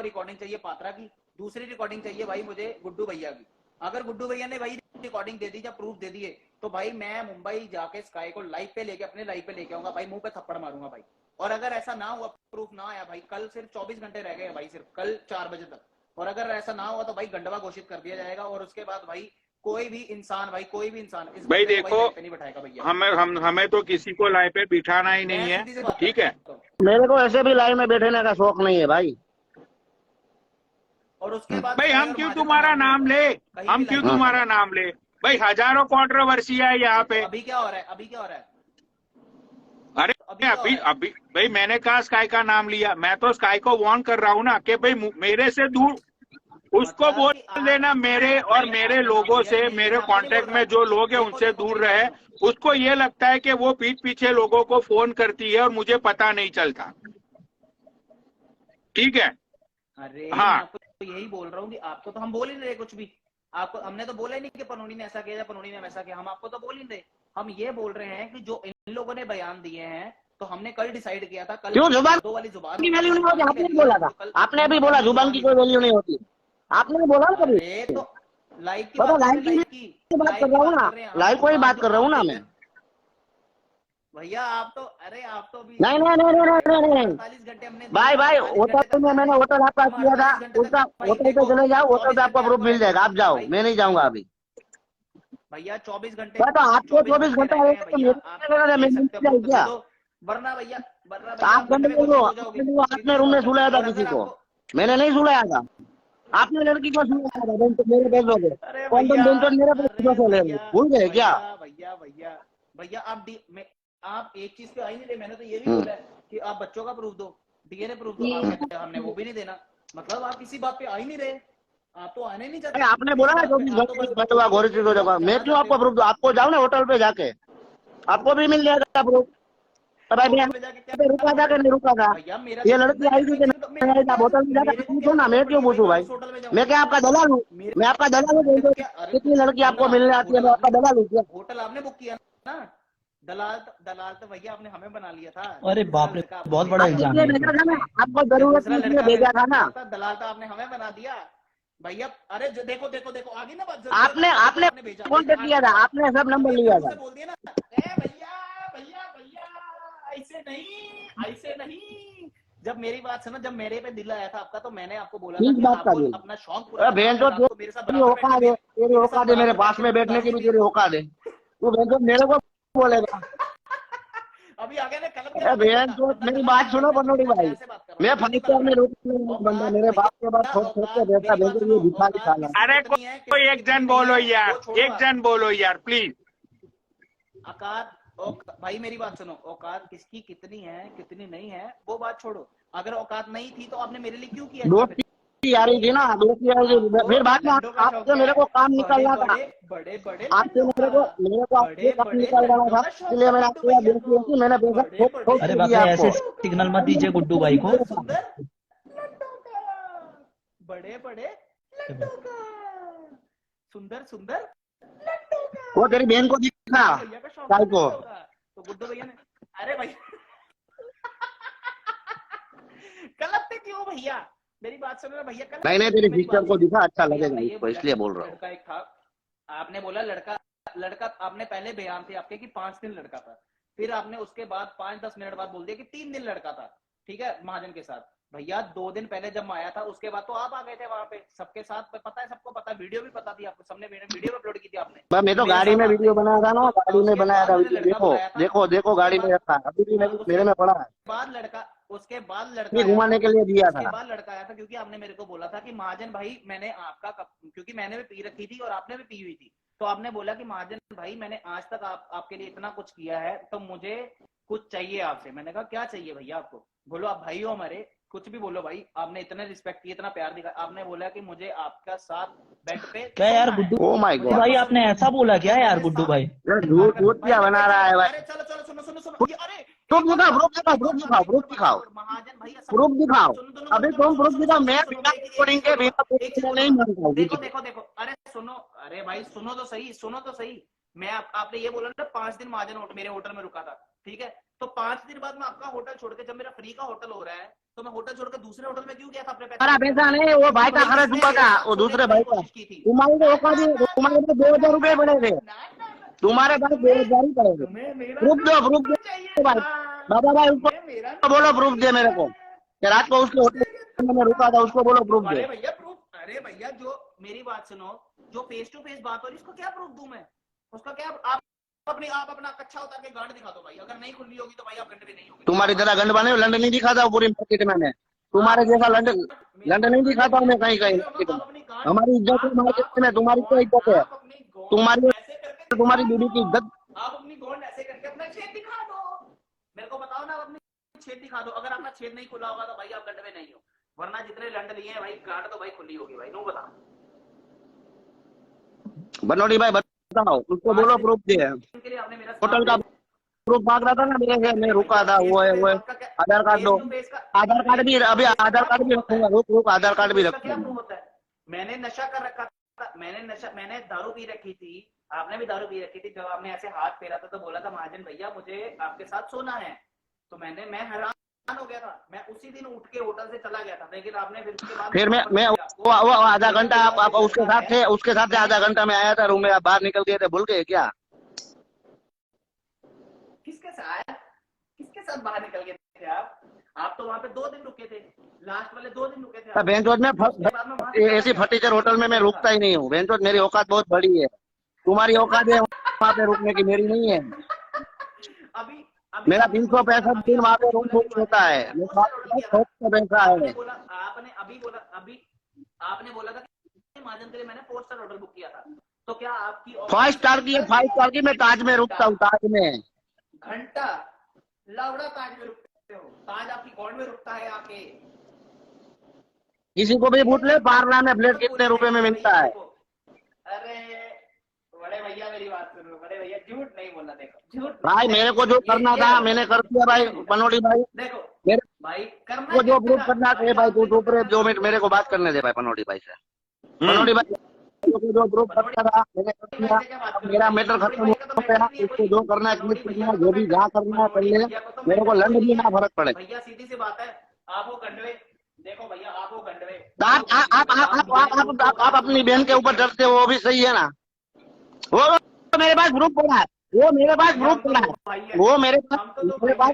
रिकॉर्डिंग चाहिए पात्रा की, दूसरी रिकॉर्डिंग चाहिए भाई मुझे गुड्डू भैया की, अगर गुड्डू भैया ने भाई रिकॉर्डिंग दे दी या प्रूफ दे दिए तो भाई मैं मुंबई जाके स्काई को लाइव पे लेके अपने लाइव पे लेके आऊंगा भाई, मुंह पे थप्पड़ मारूंगा भाई। और अगर ऐसा ना हुआ, प्रूफ ना आया भाई, कल सिर्फ 24 घंटे रह गए भाई, सिर्फ कल 4 बजे तक, और अगर ऐसा ना हुआ तो भाई गंडवा घोषित कर दिया जाएगा। और उसके बाद भाई कोई भी इंसान इस भाई बंदे को देखो, लाइव पे नहीं बैठाएगा भैया। हमें तो किसी को लाइव पे बिठाना ही नहीं मैं है, सीधी सी बात ठीक है। करता हूँ। मेरे को ऐसे भी लाइव में बैठने का शौक नहीं है भाई। और उसके बाद भाई हम और क्यों महाजन तुम्हारा का नाम ले, कहीं हम भी क्यों लाइव तुम्हारा नाम ले भाई? हजारों कंट्रोवर्सी है यहाँ पे। अभी क्या हो रहा है, अभी क्या हो रहा है? अरे अभी क्या हो अभी रहा है? अभी भाई मैंने कहा स्काई का नाम लिया, मैं तो स्काई को वार्न कर रहा हूँ ना कि भाई मेरे से दूर उसको मतलब बोल कि आप- देना, मेरे और मेरे लोगों से, मेरे कांटेक्ट में जो लोग हैं उनसे दूर रहे। उसको ये लगता है कि वो पीठ पीछे लोगों को फोन करती है और मुझे पता नहीं चलता, ठीक है। अरे हाँ। मैं आपको यही बोल रहा हूँ कि आपको तो हम बोल ही नहीं रहे कुछ भी। आपको हमने तो बोला ही नहीं कि पनोनी ने ऐसा किया या पनोनी ने वैसा किया, हम आपको तो बोल ही नहीं रहे। हम ये बोल रहे हैं कि जो इन लोगों ने बयान दिए हैं, तो हमने कल डिसाइड किया था, कल क्यों जुबान दो वाली जुबान की वैल्यू नहीं होती? आपने बोला था, आपने अभी बोला जुबान की कोई वैल्यू नहीं होती, आपने बोला ना कभी। अरे तो लाइव की पता बात लाइव करें, की बात कर रहा हूँ ना, लाइव को ही बात कर रहा हूँ ना मैं। भैया आप तो, अरे आप तो भी नहीं नहीं नहीं नहीं नहीं नहीं 48 घंटे हमने भाई भाई, 48 घंटे होटल तक में मैंने होटल आपका हम किया था, 48 घंटे तक उसका भाई होटल पे देखो, चले जाओ, होटल 24 पे आपको घंटे प्रूफ मिल आपको जाएगा, आप जाओ, भाई- मैं नहीं जाऊंगा अभी। भैया 24 घंटे मैं तो आपको 24 घंटे रह गए हैं तो भैया, मेरे आप को देना, मैं दे मिल सकते हो जाए तो क्या? दे दो, वरना भैया आप गंडे गंदे में हो, हो जाओगे। आपने रूम में सुलाया था और किसी अगर को? आपको- मैंने नहीं सुलाया था, आपने लड़की को सुलाया था, तो मेरे पैसों के अरे कौन भैया, तो मेरे अरे पैसों से ले भैया, भूल गए क्या? भैया भैया भैया आप एक चीज पे आ ही नहीं रहे। मैंने तो ये भी बोला है कि आप बच्चों का प्रूफ दो, डीएनए प्रूफ दो, आप कहते हैं हमने वो भी नहीं देना। मतलब आप किसी बात पे आ ही नहीं रहे, आप तो आने नहीं चाहते। अरे आपने बोला ना किसी बात पे, आप तो बस घंटे घोरी चीज हो जाएगा, मैं क्यों आपको प्रूफ दूं? आपको जाओ ना होटल पे जाके, आपको भी मिल जाएगा प्रूफ। भाई मैं रुका था कि नहीं रुका था? भैया मेरा ये लड़की आई थी कि नहीं आई थी? होटल में जाकर पूछो ना, मैं क्यों पूछूं भाई? मैं क्या आपका दलाल हूँ? मैं आपका दलाल हूँ? कितनी लड़की आपको मिलने आती है, मैं आपका दलाल हूँ क्या? होटल आपने बुक किया ना, दलाल तो भैया आपने हमें बना लिया था। अरे बाप रे, बहुत बड़ा इल्जाम आपने है ये भेजा तो। था ना, आपको जरूरत थी इसलिए भेजा था ना। दलाल तो आपने हमें बना दिया भैया। अरे जो देखो देखो देखो आगे ना बात। आपने कॉन्टेक्ट किया था, आपने सब नंबर लिया था। बोल दिया ना, भैया भैया भैया ऐसे नहीं। जब मेरी बात सुनो, जब मेरे पे दिल आया था आपका, तो मैंने आपको बोला था किस कि बात का आपको दिल? अपना शौक अरे बहन तो आपको मेरे साथ तेरी औकात है, तेरी औकात है मेरे पास में बैठने की भी तेरी औकात है, तू बहन तो मेरे को बोलेगा? अभी आगे ना कलम अरे बहन तो मेरी बात सुनो बनोड़ी भाई, मैं 5 स्टार में रोटी बंदा, मेरे बाप के बाद छोड़ छोड़ के देता, भेजो ये भिखारी साला। अरे कोई एक जन बोलो यार, एक जन बोलो यार प्लीज। औकात भाई मेरी बात सुनो, औकात किसकी कितनी है कितनी नहीं है वो बात छोड़ो। अगर औकात नहीं थी तो आपने मेरे लिए क्यों किया? दोस्ती यारी थी ना, दोस्ती यारी थी। फिर बाद में आपसे मेरे को काम निकलना था, बड़े बड़े आपसे मेरे को आपसे काम निकल रहा था, इसलिए मैंने आपको यह दोस्ती होती, मैंने पैसा ठोक अरे बाप दिया रे, ऐसे आपको। सिग्नल मत दीजिए गुड्डू भाई को। सुंदर लड्डू का, बड़े बड़े लड्डू का, सुंदर सुंदर लड्डू का। वो तेरी बहन को दिखा भैया का शौक काय है को? लड्डू का। तो गुड्डू भैया ने, अरे भैया गलत थे क्यों भैया? मेरी बात सुनो ना भैया, कल नहीं नहीं, तेरी मेरी सिस्टर बात को दिखा, अच्छा भैया, लगेगा मैं ये इसको, बोला इसलिए कि बोल रहा हूँ। लड़का एक था, आपने बोला लड़का आपने पहले बयान थे आपके कि 5 दिन लड़का था, फिर आपने उसके बाद 5-10 मिनट बाद बोल दिया कि 3 दिन लड़का था, ठीक है, महाजन के साथ। भैया 2 दिन पहले जब मैं आया था उसके बाद तो आप आ गए थे वहां पे सबके साथ, पता है, सबको पता है, वीडियो भी पता थी आपको, सबने वीडियो अपलोड की थी आपने। मैं तो मेरे गाड़ी साथ में आप वीडियो थे। बनाया था ना, गाड़ी में उसके बनाया बाद था मैंने वीडियो, लड़का देखो बुलाया था। देखो देखो, उसके गाड़ी में बाद- रखा, अभी भी मेरे में पड़ा है, उसके बाद लड़का ये आया घुमाने था। के लिए दिया उसके था। बाद लड़का आया था क्योंकि आपने मेरे को बोला था कि महाजन भाई मैंने आपका क्योंकि मैंने भी पी रखी थी और आपने भी पी हुई थी, तो आपने बोला कि महाजन भाई मैंने आज तक आपके लिए इतना कुछ किया है, तो मुझे कुछ चाहिए आपसे। मैंने कहा क्या चाहिए भैया आपको? बोलो आप भाई हो हमारे, कुछ भी बोलो भाई, आपने इतना रिस्पेक्ट किया, इतना प्यार दिखा। आपने बोला कि मुझे आपका साथ बेड पे क्या यार सोना है। गुड्डू ओ माय मुझे गॉड, भाई, आपको आपने सोना- ऐसा बोला क्या यार मेरे गुड्डू साथ भाई? झूठ क्या बना रहा है भाई? अरे चलो चलो सुनो सुनो सुनो अरे प्रूफ दिखाओ, प्रूफ दिखाओ, प्रूफ दिखाओ, प्रूफ दिखाओ, महाजन भाई प्रूफ दिखाओ। सुनो, सुनो, अभी सुनो, तुम सुनो, प्रूफ सुनो, दिखाओ, सुनो, मैं सुनो, बिना एक रिकॉर्डिंग के बिना proof एक के सेकंड, नहीं मानता हूँ। देखो देखो देखो, अरे सुनो, अरे भाई सुनो तो सही। मैं आपने ये बोला ना 5 दिन महाजन मेरे होटल में रुका था, ठीक है, तो 5 दिन बाद में आपका होटल छोड़ के जब मेरा फ्री का होटल हो रहा है तो मैं होटल छोड़कर दूसरे होटल में क्यों गया था अपने हमारा पैसा नहीं, वो भाई का खर्च हुआ था, वो दूसरे भाई का। तुम्हारे को औकात है, तुम्हारे पास 2000 रुपए पड़े थे, तुम्हारे पास 2000 ही पड़े थे। प्रूफ दो भाई, बाबा भाई उसको बोलो प्रूफ दे मेरे को कि रात को उसके होटल में मैंने रुका था, उसको बोलो प्रूफ दे। अरे भैया जो मेरी बात सुनो, जो फेस टू फेस बात हो रही है उसको क्या प्रूफ दूं मैं? उसका क्या आप अपना कच्चा उतार के गांड दिखा दो भाई, अगर नहीं खुली होगी तो भाई आप गंड भी नहीं होगी। तुम्हारी तरह गंड बने लंड नहीं दिखाता पूरी मार्केट में, तुम्हारे जैसा लंड नहीं दिखाता मैं कहीं कहीं। हमारी इज्जत है मार्केट में, तुम्हारी क्या इज्जत है? तुम्हारी बीवी की इज्जत। आप अपनी गोंड ऐसे करके अपना छेद दिखा दो, मेरे को बताओ ना, अपनी छेद दिखा दो। अगर आपका छेद नहीं खुला होगा तो भाई आप गंड में नहीं हो, वरना जितने लंड लिए हैं भाई गांड तो भाई खुली होगी भाई। नो बताओ बनोड़ी भाई बताओ, उसको बोलो प्रूफ दे। होटल का प्रूफ मांग रहा था ना मेरे से, मैं रुका था, वो है आधार कार्ड दो। आधार कार्ड भी अभी आधार कार्ड भी रखूंगा, रुक आधार कार्ड भी रखूंगा। मैंने नशा कर रखा था, मैंने दारू पी रखी थी, आपने भी दारू पी रखी थी। जब आपने ऐसे हाथ फेरा था तो बोला था महाजन भैया मुझे आपके साथ सोना है, तो मैं हैरान हो गया था। मैं उसी दिन उठ के होटल से चला गया था, लेकिन आपने फिर उसके बाद फिर मैं वो आधा घंटा आप उसके साथ थे आधा घंटा में आया था रूम में, आप बाहर निकल गए थे, भूल गए क्या? किसके साथ बाहर निकल गए थे आप तो वहाँ पे 2 दिन रुके थे, लास्ट वाले 2 दिन रुके थे। बेंचोट में ऐसी फटीचर होटल में मैं रुकता ही नहीं हूँ। बेंचोट मेरी औकात बहुत बड़ी है, तुम्हारी औकात है वहाँ पे रुकने की, मेरी नहीं है। अभी मेरा 365 दिन वहाँ पे रूम बुक होता है, पैसा है। आपने बोला था कि महाजन के लिए मैंने 4 स्टार होटल बुक किया था, तो क्या आपकी 5 स्टार की मैं ताज में रुकता हूँ, ताज में। घंटा लवड़ा ताज में रुकते हो, ताज आपकी कौन में रुकता है आके? किसी को भी पूछ ले पारला में प्लेट कितने रुपए में मिलता है। अरे बड़े भैया मेरी बात सुनो, बड़े भैया झूठ नहीं बोलना। देखो झूठ भाई मेरे को जो करना था मैंने कर दिया भाई। पनोड़ी भाई देखो मेरे भाई करना को जो प्रूफ करना था भाई, तू चुप रहे 2 मिनट, मेरे को बात करने दे भाई पनोड़ी भाई से। पनोड़ी भाई जो प्रूफ करना था मैंने कर दिया, मेरा मैटर खत्म हो गया। उसको जो करना है जो भी जहाँ करना है पहले, मेरे को लंड भी ना फर्क पड़े। भैया सीधी सी बात है, आप वो गंडवे, देखो भैया आप वो गंडवे, आप अपनी बहन के ऊपर डरते हो, वो भी सही है ना। वो मेरे पास ग्रुप पड़ा है, वो मेरे पास ग्रुप पड़ा है, वो मेरे पास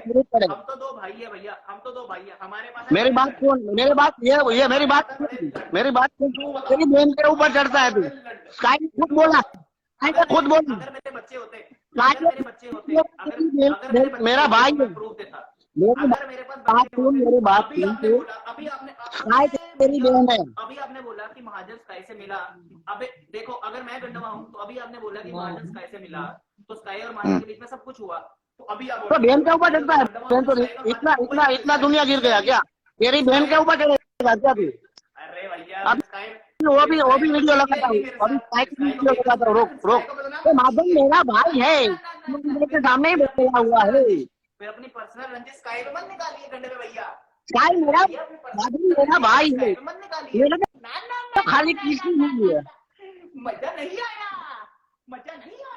ग्रुप पड़े। हम तो 2 भाई है भैया, हम तो 2 भाई है, हमारे पास मेरी बात सुन, मेरी बात ये मेरी बात सुन, मेरी बहन के ऊपर चढ़ता है तू। स्काई खुद बोला, खुद बोला अगर मेरे बच्चे होते, मेरा भाई है, मेरी बात सुन, अभी आपने तेरी बहन है। अभी आपने बोला कि महाजन स्काई से मिला। अबे देखो अगर मैं गंडवा हूँ तो अभी आपने बोला कि महाजन स्काई से मिला, तो स्काई और महाजन के बीच में सब कुछ हुआ, तो अभी आप तो बहन के ऊपर चढ़ता है। बहन तो इतना दुनिया गिर गया क्या? तेरी बहन के ऊपर चढ़ेगा क्या तू? अरे भैया अब वो भी वीडियो लगाता हूँ, अभी वीडियो लगाता हूँ। रोक तो माधव मेरा भाई है, मेरे सामने ही बैठा हुआ है। फिर अपनी पर्सनल रंजिश स्काई पे मत निकालिए गंडे में भैया। स्काई मेरा भाई है, मत निकालिए, मेरा तो खाली किसी नहीं है। मजा नहीं आया, मजा नहीं आया।